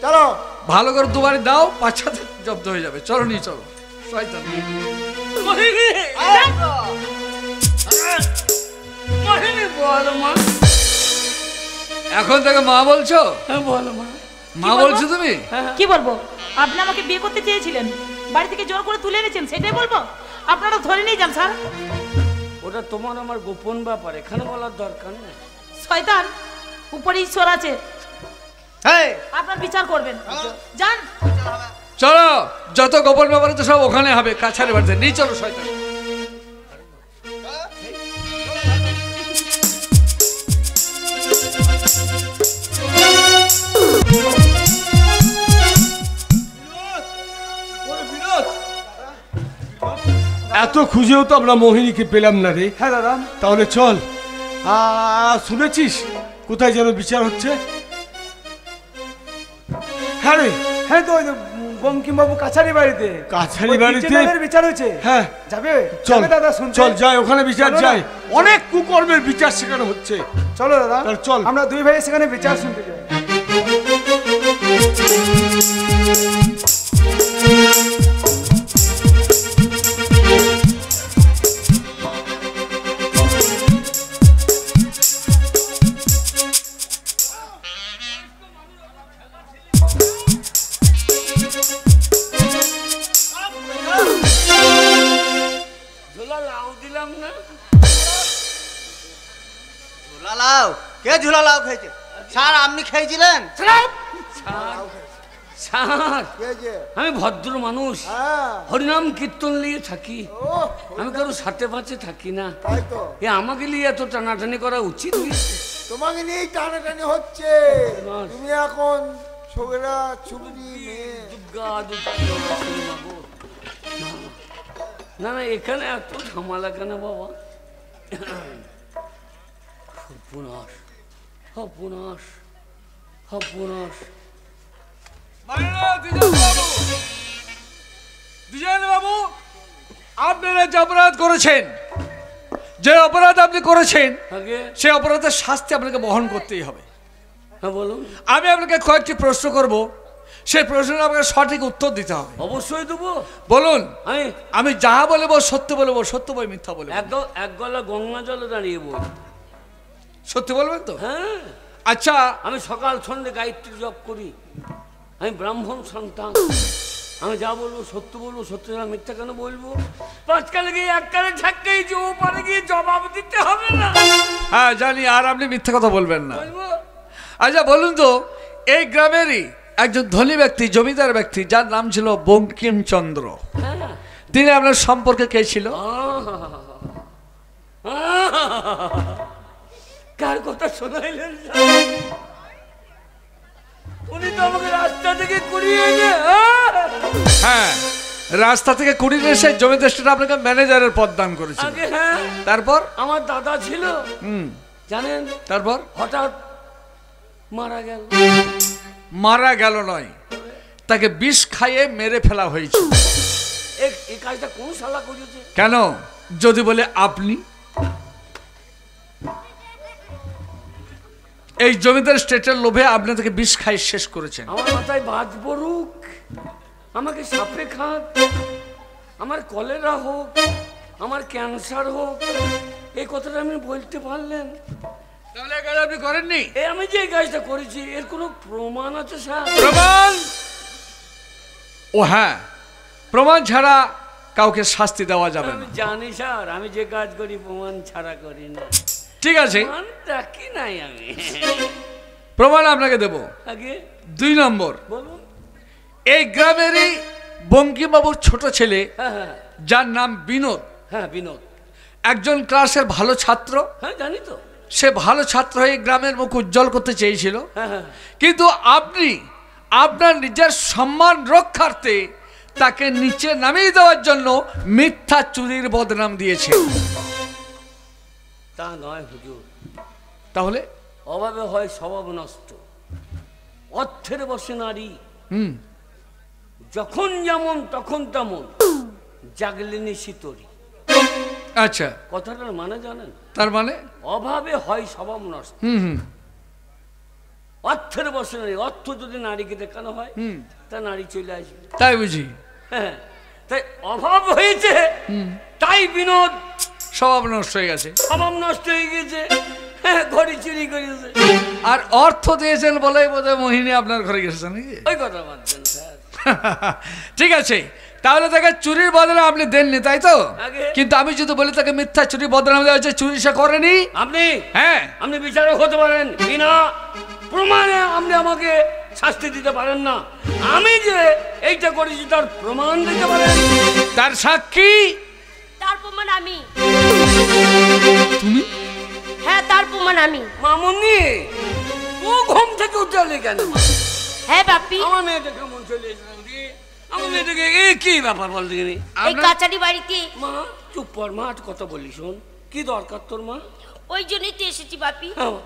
G: চলো
E: ভালো করে দুবারে দাও, পাছাতে জব্দ হয়ে যাবে। চলো নিয়ে চলো শয়তান।
A: মোহিনী, মোহিনী বল মা।
E: এখন থেকে মা বলছো?
A: হ্যাঁ বল মা।
E: মা বলছো তুমি?
D: কি বলবো? আপনি আমাকে বিয়ে করতে চেয়েছিলেন, বাড়ি থেকে জোর করে তুলে এনেছেন সেটাই বলবো? আপনারা ধরে নিয়ে যান স্যার।
A: ওটা তোমার আমার গোপন ব্যাপার, এখানে বলার দরকার নেই।
D: শয়তান, উপরে ঈশ্বর আছে,
F: হ্যাঁ,
D: আপনার বিচার করবেন। যান।
E: চলো, যত গোপন ব্যাপার তো সব ওখানে হবে, কাছারি বাড়িতে নিয়ে চলো শয়তান।
C: এত খুঁজেও তো আমরা মোহিনীকে পেলাম না রে।
G: হ্যাঁ দাদা,
C: তাহলে চল, শুনেছিস কোথায় যেন বিচার হচ্ছে? হ্যাঁ রে,
G: হ্যাঁ তো ওই বঙ্কিমবাবু কাছারি বাড়িতে,
C: কাছারি
G: ওই
C: বাড়িতে?
G: কিচেনের বিচার হয়েছে।
C: হ্যাঁ,
G: যাবে?
C: চল
G: যাবে দাদা শুনতে?
C: চল যাই, ওখানে বিচার
G: চলো না।
C: যাই, অনেক কুকর্মের বিচার সেখানে হচ্ছে।
G: চলো দাদা,
C: তাহলে চল।
G: আমরা দুই ভাই সেখানে বিচার শুনতে যাই।
A: ঝোলা লাউ দিলাম না।
F: ঝুলা লাউ? কে ঝুলা লাউ খেয়েছে? স্যার আপনি খেয়েছিলেন?
A: স্যার,
G: কে যে?
A: আমি ভদ্র মানুষ,
G: হ্যাঁ,
A: হরিনাম কীর্তন নিয়ে থাকি,
G: ও
A: আমি কারো সাথে পাচ্ছে থাকি না।
G: তাই তো,
A: আমাকে নিয়ে এত টানাটানি করা উচিত হয়েছে?
G: তোমাকে নিয়েই টানাটানি হচ্ছে। তুমি এখন ছোকরা ছুবড়ি মেয়ে।
A: দুর্গা দুর্গা বাবু। না না, এখানে এত ঝামেলা কেন বাবা? সর্বনাশ, সর্বনাশ, সর্বনাশ।
E: দ্বিজেন বাবু, আপনারা যে অপরাধ করেছেন, যে অপরাধ আপনি করেছেন,
A: আগে
E: সে অপরাধের শাস্তি আপনাকে বহন করতেই হবে।
A: হ্যাঁ বলুন।
E: আমি আপনাকে কয়েকটি প্রশ্ন করব, সেই প্রশ্নের আপনাকে সঠিক উত্তর দিতে হবে।
A: অবশ্যই দেবো।
E: বলুন,
A: আমি
E: আমি যাহা বলবো সত্য বলবো, সত্য বই মিথ্যা বলবো?
A: এক গলা গঙ্গা জলে দাঁড়িয়ে বল।
E: সত্যি বলবেন তো?
A: হ্যাঁ,
E: আচ্ছা,
A: আমি সকাল সন্ধ্যে গায়ত্রী জপ করি, আমি ব্রাহ্মণ সন্তান, আমি যা বলবো সত্য বলবো, সত্য না মিথ্যা কেন বলবো? পাঁচকালে গিয়ে এককালে ঝাঁকাই যে ওপারে গিয়ে জবাব দিতে হবে না?
E: হ্যাঁ জানি, আর আপনি মিথ্যা কথা বলবেন না।
A: বলবো।
E: আচ্ছা বলুন তো, এই গ্রামেরই একজন ধনী ব্যক্তি, জমিদার ব্যক্তি, যার নাম ছিল বঙ্কিমচন্দ্র,
A: হ্যাঁ।
E: তিনি আপনার সম্পর্কে কে ছিল?
A: কার কথা শোনাইলেন? উনি তো আমাকে রাস্তা থেকে কুড়িয়ে এনে,
E: হ্যাঁ, রাস্তা থেকে কুড়িয়ে এসে জমিদারটা আপনাকে ম্যানেজারের পদ দান করেছিল।
A: আগে হ্যাঁ,
E: তারপর?
A: আমার দাদা ছিল, জানেন,
E: তারপর?
A: হঠাৎ মারা গেল।
E: মারা গেল নয়, তাকে বিষ খাইয়ে মেরে ফেলা হয়েছিল।
A: এই কাজটা কোন শালা করেছে?
E: কেন যদি বলে আপনি? এই জমিদার স্টেটের লোভে আপনি তাকে বিষ খাই শেষ করেছেন।
A: আমার মাথায় বাজ পড়ুক, আমাকে সাপে খাক, আমার কলেরা হোক, আমার ক্যান্সার হোক, এই কথাটা আপনি বলতে পারলেন?
E: তাহলে এই কাজ আপনি করেননি?
A: এই আমি যে কাজটা করেছি এর কোনো প্রমাণ আছে স্যার?
E: প্রমাণ? ও হ্যাঁ, প্রমাণ ছাড়া কাউকে শাস্তি দেওয়া যাবে
A: আমি
E: না।
A: জানি স্যার, আমি যে কাজ করি প্রমাণ ছাড়া করি না।
E: ঠিক আছে,
A: প্রমাণটা কি নাই আমি
E: প্রমাণ আপনাকে দেব।
A: আগে
E: 2 নম্বর,
A: বলুন।
E: এই গ্রামেরই বঙ্কিমবাবুর ছোট ছেলে,
A: হ্যাঁ হ্যাঁ
E: যার নাম বিনোদ,
A: হ্যাঁ বিনোদ,
E: একজন ক্লাসের ভালো ছাত্র।
A: হ্যাঁ জানি তো।
E: সে ভালো ছাত্র হয়ে গ্রামের মুখ উজ্জ্বল করতে চেয়েছিল,
A: হ্যাঁ হ্যাঁ
E: কিন্তু আপনি আপনার নিজের সম্মান রক্ষার্থে তাকে নিচে নামিয়ে দেওয়ার জন্য মিথ্যা চুরির বদনাম দিয়েছে।
A: তা নয় হুজুর,
E: তাহলে
A: অভাবে হয় স্বভাব নষ্ট, অর্থের বসে নারী, যখন যেমন তখন তেমন, জাগলে নিশিতরি।
E: আচ্ছা,
A: কথাটার মানে জানেন?
E: তার মানে
A: অভাবে হয় স্বভাব নষ্ট, অর্থের বসে নারী। অর্থ যদি নারীকে দেখানো হয় তা নারী চলে আসবে,
E: তাই বুঝি?
A: হ্যাঁ, তাই অভাব হয়েছে, তাই বিনোদ
E: স্বভাব নষ্ট হয়ে গেছে,
A: স্বভাব নষ্ট হয়ে গেছে, হ্যাঁ, ঘড়ি চুরি করেছে।
E: আর অর্থ দিয়েছেন বলেই বোধহয় মোহিনী আপনার ঘরে গেছে নাকি?
A: ওই কথা বাদ দেন স্যার।
E: ঠিক আছে, তাহলে তাকে চুরির বদলে আপনি দেননি, তাই তো?
A: আগে।
E: কিন্তু আমি যদি বলি তাকে মিথ্যা চুরি বদনাম দেওয়া হয়েছে, চুরি সে করেনি।
A: আপনি
E: হ্যাঁ,
A: আপনি বিচারক হতে পারেন, বিনা প্রমাণে আপনি আমাকে শাস্তি দিতে পারেন না। আমি যে এইটা করেছি তার প্রমাণ দিতে পারেন।
E: তার সাক্ষী
H: তার প্রমাণ আমি।
E: তুমি?
H: হ্যাঁ, তার প্রমাণ আমি।
A: মামুনি, ও ঘুম থেকে উঠলে কেন?
H: হ্যাঁ বাপি,
A: আমার মেয়েটা কেমন চলে এসেছিলাম দি, আমার মেয়েটাকে এ কি ব্যাপার বল দেখিনি?
H: এই কাচারি বাড়িতে।
A: মা চুপ কর মা, আর কথা বললি শোন। কি দরকার তোর মা?
H: ওই জন্যই তো এসেছি বাপি।
A: হ্যাঁ,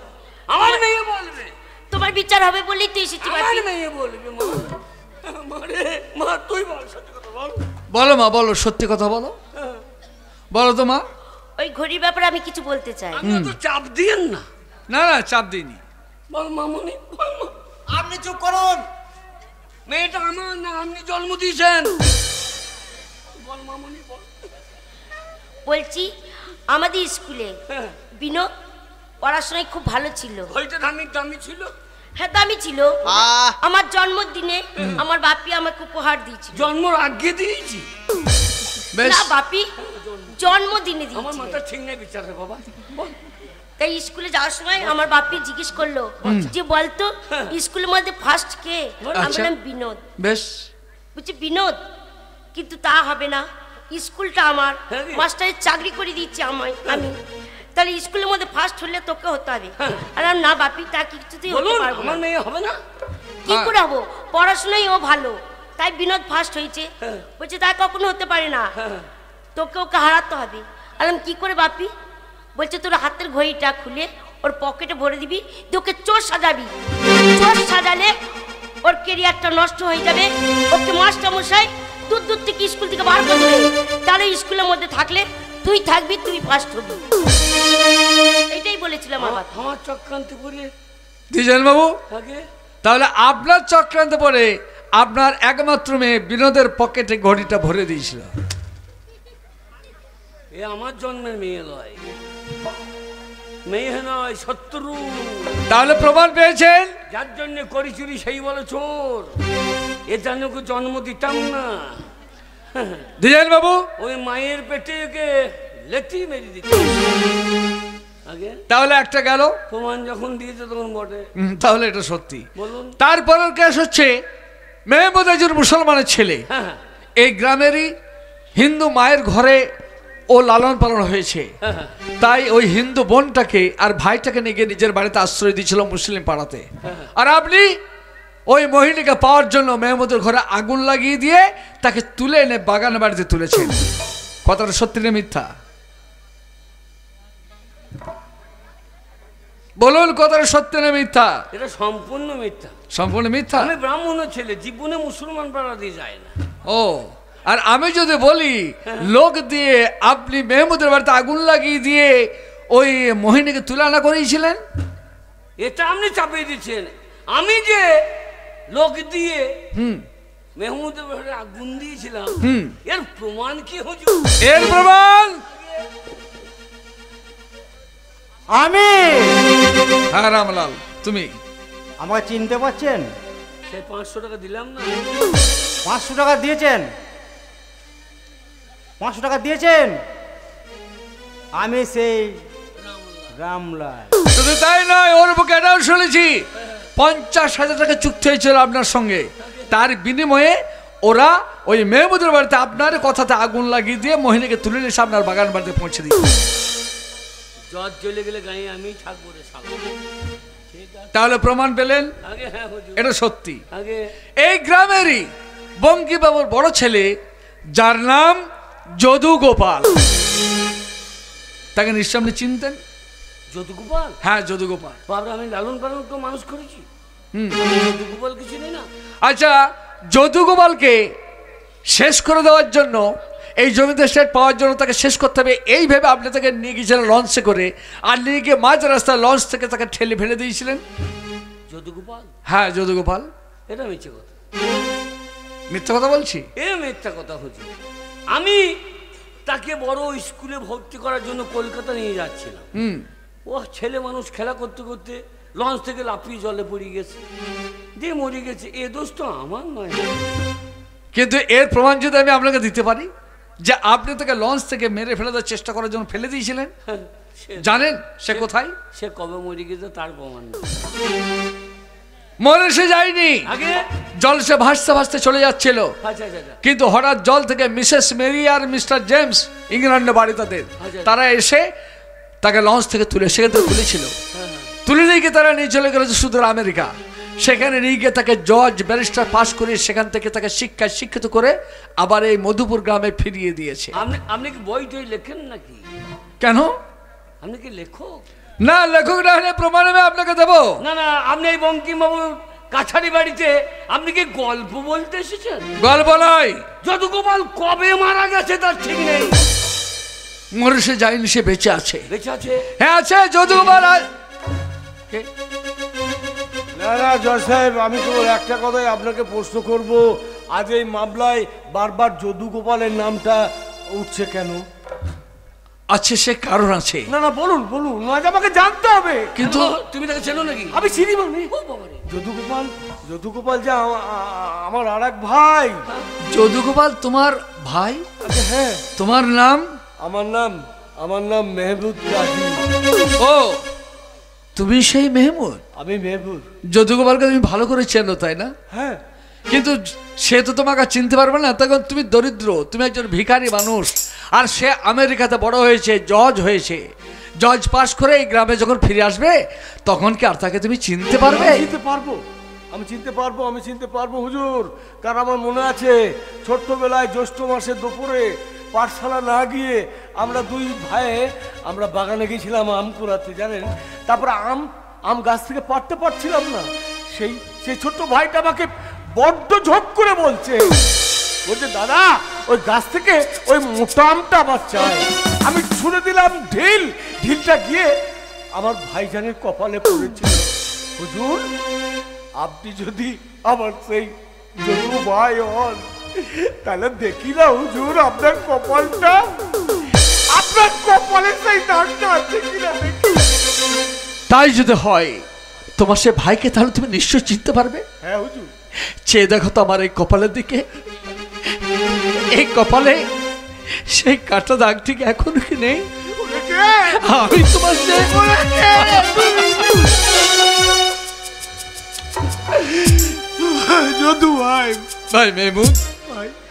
A: আমার মেয়ে বলবে,
H: তোমার বিচার হবে বলেই তো এসেছি
A: আমার
H: বাপি।
A: মেয়ে বলবে। মা মারে, মা তুই বল, সত্যি কথা বল।
E: বলো মা, বলো, সত্যি কথা বলো, বলো তো মা।
H: ওই ঘড়ির ব্যাপারে আমি কিছু বলতে চাই।
A: আপনি তো চাপ দিয়েন না।
E: না না, চাপ দিইনি।
A: বল মামুনি, বল মা।
F: আপনি চুপ করুন।
A: মেয়েটা আমার না, আপনি জন্ম দিয়েছেন। বল মামুনি বল।
H: বলছি আমাদের স্কুলে
A: হ্যাঁ,
H: বিনোদ পড়াশোনায় খুব ভালো ছিল।
A: ওইটা দামি দামি ছিল।
H: হ্যাঁ, দামি ছিল। আমার জন্মদিনে আমার বাপি আমাকে উপহার দিয়েছিল।
A: জন্মর আগে দিয়েছি।
E: বেশ,
H: না বাপি, জন্মদিনে
A: আমার
H: দিয়েছিল।
A: মাথা ঠিক নেই বিচার রে বাবা। বল।
H: তাই স্কুলে যাওয়ার সময় আমার বাপি জিজ্ঞেস করলো যে বলতো স্কুলের মধ্যে ফার্স্ট কে? আমি
E: আচ্ছা।
H: বললাম বিনোদ।
E: বেশ,
H: বলছি বিনোদ, কিন্তু তা হবে না, স্কুলটা আমার,
A: হ্যাঁ রে।
H: মাস্টারের চাকরি করে দিচ্ছে আমি, তাহলে স্কুলের মধ্যে ফার্স্ট হলে তোকে হতে হবে। আর আমি, না বাপি, তা কিছুতেই হতে
A: বলুন,
H: পারবো না।
A: আমার মেয়ে হবে না।
H: কি করে হবো? পড়াশোনায় ও ভালো, তাই বিনোদ ফার্স্ট হয়েছে। বলছে তা কখনো হতে পারে না, তোকে ওকে হারাতে হবে। আলাম কি করে বাপি? বলছে তোর হাতের ঘড়িটা খুলে ওর পকেটে ভরে দিবি, দিয়ে ওকে চোর সাজাবি। চোর সাজালে ওর কেরিয়ারটা নষ্ট হয়ে যাবে, ওকে মাস্টার মশাই দূর দূর থেকে স্কুল থেকে বার করে দেবে। তাহলে স্কুলের মধ্যে থাকলে তুই থাকবি, তুই ফার্স্ট হবি। এটাই বলেছিলাম আমার বাবা।
A: আমার চক্রান্ত করে
E: দ্বিজেন বাবু,
A: আগে
E: তাহলে আপনার চক্রান্ত পরে আপনার একমাত্র মেয়ে বিনোদের পকেটে ঘড়িটা ভরে দিয়েছিল।
A: এ আমার জন্মের মেয়ে নয়, মেয়ে নয়, শত্রু।
E: তাহলে প্রমাণ পেয়েছেন?
A: যার জন্য করি চুরি সেই বলে চোর। এ জন্য জন্ম দিতাম না।
E: দ্বিজেন বাবু,
A: ওই মায়ের পেটে ওকে লেটি মেরে দিতাম আগে।
E: তাহলে একটা গেল,
A: প্রমাণ যখন দিয়েছে তখন বটে।
E: তাহলে এটা সত্যি।
A: বলুন।
E: তারপরের কেস হচ্ছে মেহমুদ একজন মুসলমানের ছেলে,
A: হ্যাঁ হ্যাঁ
E: এই গ্রামেরই হিন্দু মায়ের ঘরে ও লালন পালন হয়েছে।
A: হ্যাঁ, হ্যাঁ।
E: তাই ওই হিন্দু বোনটাকে আর ভাইটাকে নিয়ে গিয়ে নিজের বাড়িতে আশ্রয় দিয়েছিল মুসলিম পাড়াতে। আর আপনি ওই মহিলাকে পাওয়ার জন্য মেহমুদের ঘরে আগুন লাগিয়ে দিয়ে তাকে তুলে এনে বাগানের বাড়িতে তুলেছেন। কথাটা সত্যি না মিথ্যা? বলুন, কথাটা সত্যি না মিথ্যা?
A: এটা সম্পূর্ণ মিথ্যা।
E: সম্পূর্ণ মিথ্যা?
A: আমি ব্রাহ্মণের ছেলে, জীবনে মুসলমান পাড়া দিয়ে যায় না।
E: ও, আর আমি যদি বলি লোক দিয়ে আপনি মেহমুদের বাড়িতে আগুন লাগিয়ে দিয়ে ওই মোহিনীকে তুলে আনা করিয়েছিলেন,
A: এটা আপনি চাপিয়ে দিচ্ছেন। আমি যে লোক দিয়ে মেহমুদের ঘরে আগুন দিয়েছিলাম, এর প্রমাণ কি হুজুর?
E: এর প্রমাণ
B: আমি।
E: হ্যাঁ রামলাল, তুমি
B: আমাকে চিনতে পারছেন?
A: সেই 500 টাকা দিলাম না?
B: 500 টাকা দিয়েছেন? 500 টাকা দিয়েছেন? আমি সেই রামলাল।
E: শুধু তাই নয়, ওর বুকে এটাও শুনেছি 50,000 টাকা চুক্তি হয়েছিল আপনার সঙ্গে। তার বিনিময়ে ওরা ওই মেহমুদের বাড়িতে আপনার কথাতে আগুন লাগিয়ে দিয়ে মোহিনীকে তুলে নিয়ে এসে আপনার বাগান বাড়িতে পৌঁছে দিই।
A: জজ জ্বলে গেলে গায়ে আমি থাকবো রে শালা।
E: তাহলে প্রমাণ পেলেন
A: আগে হ্যাঁ হুজুর,
E: এটা সত্যি।
A: আগে
E: এই গ্রামেরই বঙ্কিবাবুর বড় ছেলে, যার নাম যদু গোপাল, তাকে নিশ্চয় আপনি চিনতেন।
A: যদুগোপাল?
E: হ্যাঁ, যদু গোপাল।
A: বাবা আমি লালন পালন করে মানুষ করেছি, যদুগোপাল কিছু নেই না।
E: আচ্ছা, যদু গোপালকে শেষ করে দেওয়ার জন্য, এই জমিতে স্টেট পাওয়ার জন্য তাকে শেষ করতে হবে, এই ভেবে আপনি তাকে নিয়ে গিয়েছিলেন লঞ্চে করে, আর নিয়ে গিয়ে মাঝ রাস্তায় লঞ্চ থেকে তাকে ঠেলে ফেলে দিয়েছিলেন।
A: যদুগোপাল?
E: হ্যাঁ, যদু গোপাল।
A: এটা মিথ্যে কথা।
E: মিথ্যা কথা বলছি?
A: এ মিথ্যা কথা হচ্ছে। আমি তাকে বড় স্কুলে ভর্তি করার জন্য কলকাতা নিয়ে যাচ্ছিলাম। ও ছেলে মানুষ খেলা করতে করতে লঞ্চ থেকে লাফিয়ে জলে পড়ে গেছে, দিয়ে মরে গেছে। এ দোষ তো আমার নয়।
E: কিন্তু এর প্রমাণ যদি আমি আপনাকে দিতে পারি যে আপনি তাকে লঞ্চ থেকে মেরে ফেলে দেওয়ার চেষ্টা করার জন্য ফেলে দিয়েছিলেন, জানেন সে কোথায়?
A: সে কবে মরে গেছে তার প্রমাণ নেই।
E: মরে সে যায়নি,
A: আগে
E: জল সে ভাসতে ভাসতে চলে যাচ্ছিল। কিন্তু হঠাৎ জল থেকে মিসেস মেরি আর মিস্টার জেমস, ইংল্যান্ডে বাড়ি তাদের, তারা এসে তাকে লঞ্চ থেকে তুলে সেখান থেকে তুলেছিল। তুলে নিয়ে গিয়ে তারা নিয়ে চলে গেল সুদূর আমেরিকা। সেখানে নিয়ে গিয়ে তাকে জজ ব্যারিস্টার পাশ করে সেখান থেকে তাকে শিক্ষায় শিক্ষিত করে আবার এই মধুপুর গ্রামে ফিরিয়ে দিয়েছে।
A: আপনি কি বই টই লেখেন নাকি?
E: কেন?
A: আপনি কি লেখক?
E: না, লেখক না হলে প্রমাণ আমি আপনাকে দেবো।
A: না না, আপনি এই বঙ্কিমবাবুর কাছারি বাড়িতে আপনি কি গল্প বলতে এসেছেন?
E: গল্প নয়,
A: যদুগোপাল কবে মারা গেছে তার ঠিক নেই।
E: মরে সে যায়নি, সে বেঁচে আছে।
A: বেঁচে আছে?
E: হ্যাঁ আছে, যদুগোপাল।
G: না না জজ সাহেব, আমি তো একটা কথাই আপনাকে প্রশ্ন করব, আজ এই মামলায় বারবার যদু গোপালের নামটা উঠছে কেন?
E: আছে, সে কারণ আছে।
G: না না, বলুন বলুন, আজ আমাকে জানতে হবে।
E: কিন্তু
A: তুমি তাকে চেনো নাকি?
G: আমি চিনি মানে যদু গোপাল যে আমার আর এক ভাই।
E: যদুগোপাল তোমার ভাই?
G: হ্যাঁ।
E: তোমার নাম?
G: আমার নাম মেহবুব গাজী।
E: ও, তুমি সেই মেহমুদ?
G: আমি মেহবুব।
E: যদুগোপালকে তুমি ভালো করে চেনো, তাই না?
G: হ্যাঁ।
E: কিন্তু সে তো তোমাকে চিনতে পারবে না, তখন তুমি দরিদ্র, তুমি একজন ভিখারি মানুষ, আর সে আমেরিকাতে বড় হয়েছে, জজ হয়েছে। জজ পাস করে এই গ্রামে যখন ফিরে আসবে তখন কি আর তাকে তুমি চিনতে পারবে?
G: আমি চিনতে পারবো হুজুর, কারণ আমার মনে আছে ছোট্টবেলায় জ্যৈষ্ঠ মাসের দুপুরে পাঠশালা না গিয়ে আমরা দুই ভাই আমরা বাগানে গেছিলাম আম কুড়াতে, জানেন। তারপরে আম গাছ থেকে পাড়তে পারছিলাম না, সেই ছোট্ট ভাইটা আমাকে বড্ড ঝোঁক করে বলছে দাদা ওই গাছ থেকে ওই মোটা আমটা আমার চাই। আমি ছুঁড়ে দিলাম ঢিলটা গিয়ে আমার ভাইজানের কপালে পড়েছিল। হুজুর, আপনি যদি আমার সেই যদু ভাই হন তাহলে দেখি না হুজুর আপনার কপালে সেই দাগটা আছে কিনা দেখি।
E: তাই যদি হয় তোমার সে ভাইকে, তাহলে তুমি নিশ্চয় চিনতে পারবে।
G: হ্যাঁ হুজুর।
E: চেয়ে দেখো তো আমার এই কপালের দিকে, এই কপালে সেই কাটা দাগ ঠিক এখনো কি নেই? আমি তোমার
G: যদু ভাই,
E: ভাই মেহমুদ,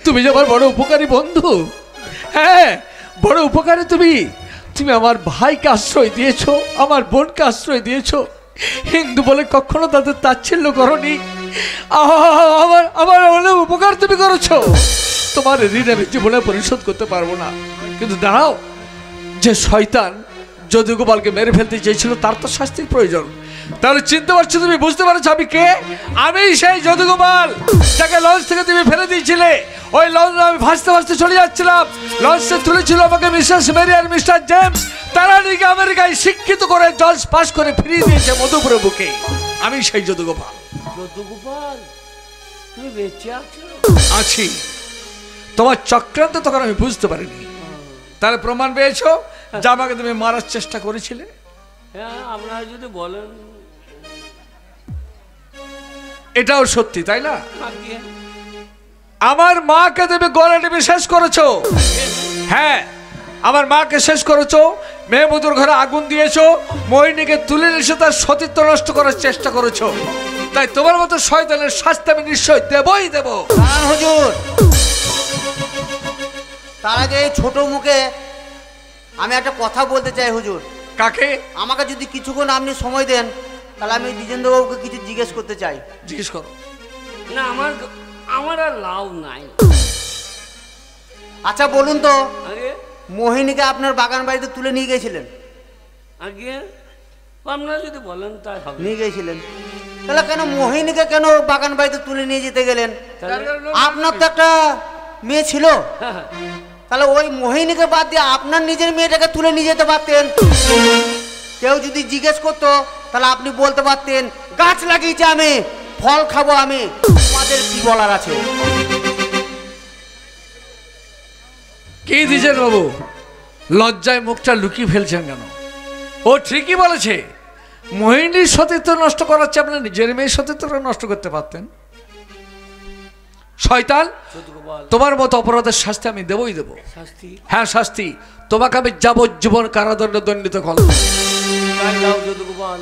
E: তুমি যে আমার বড় উপকারী বন্ধু। হ্যাঁ, বড় উপকারী তুমি। তুমি আমার ভাইকে আশ্রয় দিয়েছো, আমার বোনকে আশ্রয় দিয়েছো, হিন্দু বলে কখনো তাদের তাচ্ছিল্য করনি। আমার অনেক উপকার তুমি করেছো, তোমার ঋণ আমি জীবনে পরিশোধ করতে পারবো না। কিন্তু দাঁড়াও, যে শয়তান যদুগোপালকে মেরে ফেলতে চেয়েছিল তার তো শাস্তির প্রয়োজন। তাহলে চিনতে পারছো, তুমি বুঝতে পারছো আমি কে? আমি সেই যদুগোপাল যাকে লঞ্চ থেকে তুমি ফেলে দিয়েছিলে। ওই লঞ্চ আমি ভাসতে ভাসতে চলে যাচ্ছিলাম, লঞ্চে তুলেছিল আমাকে মিসেস মেরি আর মিস্টার জেমস। তারা নাকি আমেরিকায় শিক্ষিত করে জজ পাস করে ফিরিয়ে দিয়েছে মধুপুরের বুকে। আমি সেই যদুগোপাল।
A: যদুগোপাল, তুমি বেঁচে আছো?
E: আছি। তোমার চক্রান্ত তখন আমি বুঝতে পারিনি। তাহলে প্রমাণ পেয়েছো যে আমাকে তুমি মারার চেষ্টা করেছিলে।
A: হ্যাঁ আপনারা যদি বলেন।
E: এটাও সত্যি তাই না?
A: আজ্ঞে।
E: আমার মাকে তুমি গলা টিপে শেষ করেছো। হ্যাঁ, আমার মাকে শেষ করেছো, মেহমুদুর ঘরে আগুন দিয়েছো, মোহিনীকে তুলে এসে তার সতীত্ব নষ্ট করার চেষ্টা করেছো। তাই তোমার মতো শয়তানের শাস্তি আমি নিশ্চয় দেবই দেব।
F: হুজুর, তার আগে এই ছোট মুখে আমি একটা কথা বলতে চাই হুজুর।
E: কাকে?
F: আমাকে যদি কিছুক্ষণ আপনি সময় দেন তাহলে আমি দ্বিজেন্দ্রবাবুকে কিছু জিজ্ঞেস করতে চাই।
E: জিজ্ঞেস করো।
A: না আমার আর লাভ নাই।
F: আচ্ছা বলুন তো,
A: আগে
F: মোহিনীকে আপনার বাগান বাড়িতে তুলে নিয়ে গিয়েছিলেন?
A: আগে আপনারা যদি বলেন তাই হবে।
F: নিয়ে গিয়েছিলেন, তাহলে কেন মোহিনীকে কেন বাগান বাড়িতে তুলে নিয়ে যেতে গেলেন? আপনার তো একটা মেয়ে ছিল, তাহলে ওই মোহিনীকে বাদ দিয়ে আপনার নিজের মেয়েটাকে তুলে নিয়ে যেতে পারতেন। কেউ যদি জিজ্ঞেস করতো তাহলে আপনি বলতে পারতেন গাছ লাগিয়েছি আমি, ফল খাবো আমি, তোমাদের কি বলার আছে?
E: কি দিয়েছেন বাবু, লজ্জায় মুখটা লুকিয়ে ফেলছেন কেন? ও ঠিকই বলেছে, মোহিনীর সতীত্ব নষ্ট করার চেয়ে আপনার নিজের মেয়ের সতীত্বটা নষ্ট করতে পারতেন। শয়তান, তোমার মতো অপরাধের শাস্তি আমি দেবই দেব।
A: শাস্তি?
E: হ্যাঁ শাস্তি। তোমাকে আমি যাবজ্জীবন কারাদণ্ডে দণ্ডিত করব।
A: তাই দাও যদুগোপাল,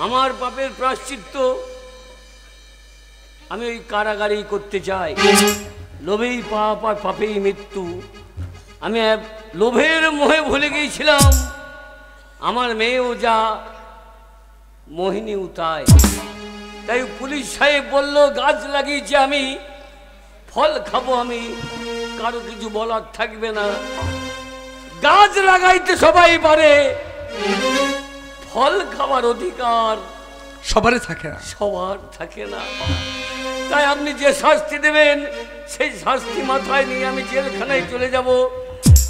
A: আমার পাপের প্রায়শ্চিত্ত আমি ওই কারাগারেই করতে চাই। লোভেই পাপ আর পাপেই মৃত্যু। আমি লোভের মোহে ভুলে গিয়েছিলাম আমার মেয়েও যা, মোহিনীও তাই। তাই পুলিশ সাহেব বলল গাছ লাগিয়েছি আমি, ফল খাবো আমি, কারো কিছু বলার থাকবে না। গাছ লাগাইতে সবাই পারে, ফল খাবার অধিকার
E: সবারই থাকে না।
A: সবার থাকে না। তাই আপনি যে শাস্তি দেবেন সেই শাস্তি মাথায় নিয়ে আমি জেলখানায় চলে যাব।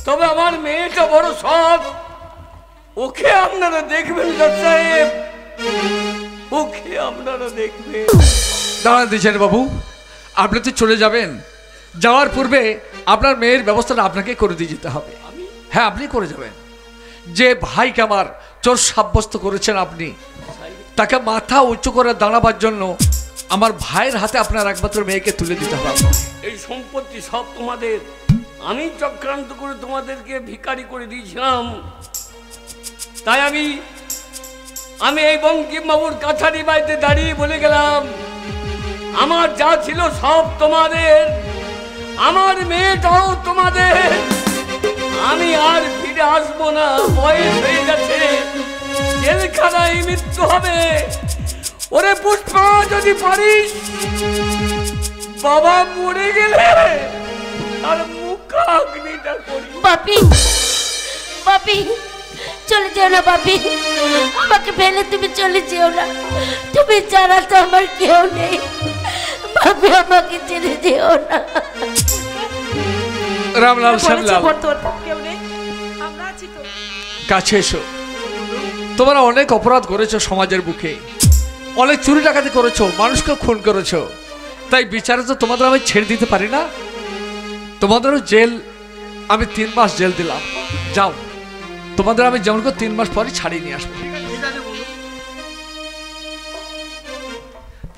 A: তবে আমার মেয়েটা বড় সৎ, ওকে আপনারা দেখবেন সাহেব, ওকে আপনারা দেখবেন।
E: দাঁড়ান দিয়েছেন বাবু, আপনি তো চলে যাবেন, যাওয়ার পূর্বে আপনার মেয়ের ব্যবস্থাটা আপনাকে করে দিয়ে যেতে হবে। হ্যাঁ, আপনি করে যাবেন। যে ভাইকে আমার চোর সাব্যস্ত করেছেন আপনি, তাকে মাথা উঁচু করে দাঁড়াবার জন্য আমার ভাইয়ের হাতে আপনার একমাত্র মেয়েকে তুলে দিতে হবে।
A: এই সম্পত্তি সব তোমাদের, আমি চক্রান্ত করে তোমাদেরকে ভিখারি করে দিয়েছিলাম। তাই আমি এই বঙ্কিমবাবুর কাছারি বাড়িতে দাঁড়িয়ে বলে গেলাম আমার যা ছিল সব তোমাদের, আমার মেয়েটাও তোমাদের, আমি আর ফিরে আসবো না। বয়স হয়ে গেছে, জেলখানায় মৃত্যু হবে। ওরে পুষ্পা, যদি পারিস বাবা মরে গেলে আর মুখাগ্নিটা করি।
H: বাপি, বাপি চলে যেও না বাপি, আমাকে ফেলে তুমি চলে যেও না। তুমি ছাড়া তো আমার কেউ নেই বাপি, আমাকে ছেড়ে যেও না।
E: রামলাল, শ্যামলাল,
D: কেউ নেই, আমরা আছি তো।
E: কাছে এসো। তোমরা অনেক অপরাধ করেছো সমাজের বুকে, অনেক চুরি ডাকাতি করেছো, মানুষকে খুন করেছো। তাই বিচারে তো তোমাদের আমি ছেড়ে দিতে পারি না। তোমাদেরও জেল আমি 3 মাস জেল দিলাম। যাও, তোমাদের আমি যেমন করে 3 মাস পরে ছাড়িয়ে নিয়ে আসবো।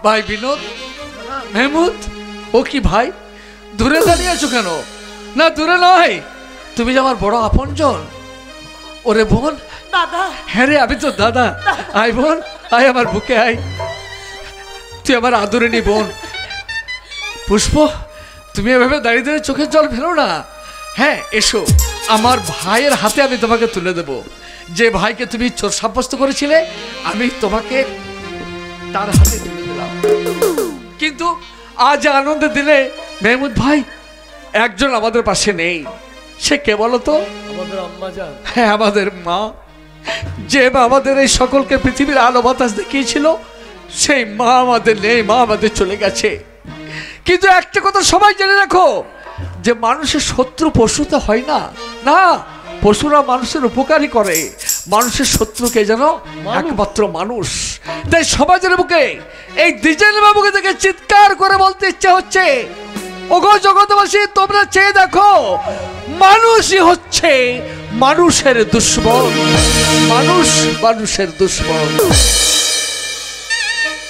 E: ভাই বিনোদ, মেহমুদ, ও কি ভাই দূরে দাঁড়িয়ে আছো কেন? না দূরে নয়, তুমি যে আমার বড় আপনজন। ওরে বোন।
D: দাদা।
E: হ্যাঁ রে, আমি তো দাদা। আয় বোন, আয় আমার বুকে আয়, তুই আমার আদরিনী বোন। পুষ্প, তুমি এভাবে দাঁড়িয়ে দাঁড়িয়ে চোখের জল ফেলো না। হ্যাঁ এসো, আমার ভাইয়ের হাতে আমি তোমাকে তুলে দেব। যে ভাইকে তুমি চোর সাব্যস্ত করেছিলে, আমি তোমাকে তার হাতে তুলে দিলাম। কিন্তু আজ আনন্দের দিনে মেহমুদ ভাই একজন আমাদের পাশে নেই। সে কে বলো তো?
G: আমাদের আম্মা জান।
E: হ্যাঁ, আমাদের মা। যে মা আমাদের এই সকলকে পৃথিবীর আলো বাতাস দেখিয়েছিল, সেই মা আমাদের নেই, মা আমাদের চলে গেছে। কিন্তু একটা কথা সবাই জেনে রাখো, যে মানুষের শত্রু পশু তো হয় না। না, পশুরা মানুষের উপকারই করে, মানুষের শত্রুকে যেন একমাত্র মানুষ। তাই সমাজের বুকে এই দ্বিজেন বাবুকে দেখে চিৎকার করে বলতে ইচ্ছে হচ্ছে, ওগো জগৎবাসী, তোমরা চেয়ে দেখো, মানুষই হচ্ছে মানুষের দুশ্মন, মানুষ মানুষের দুশ্মন।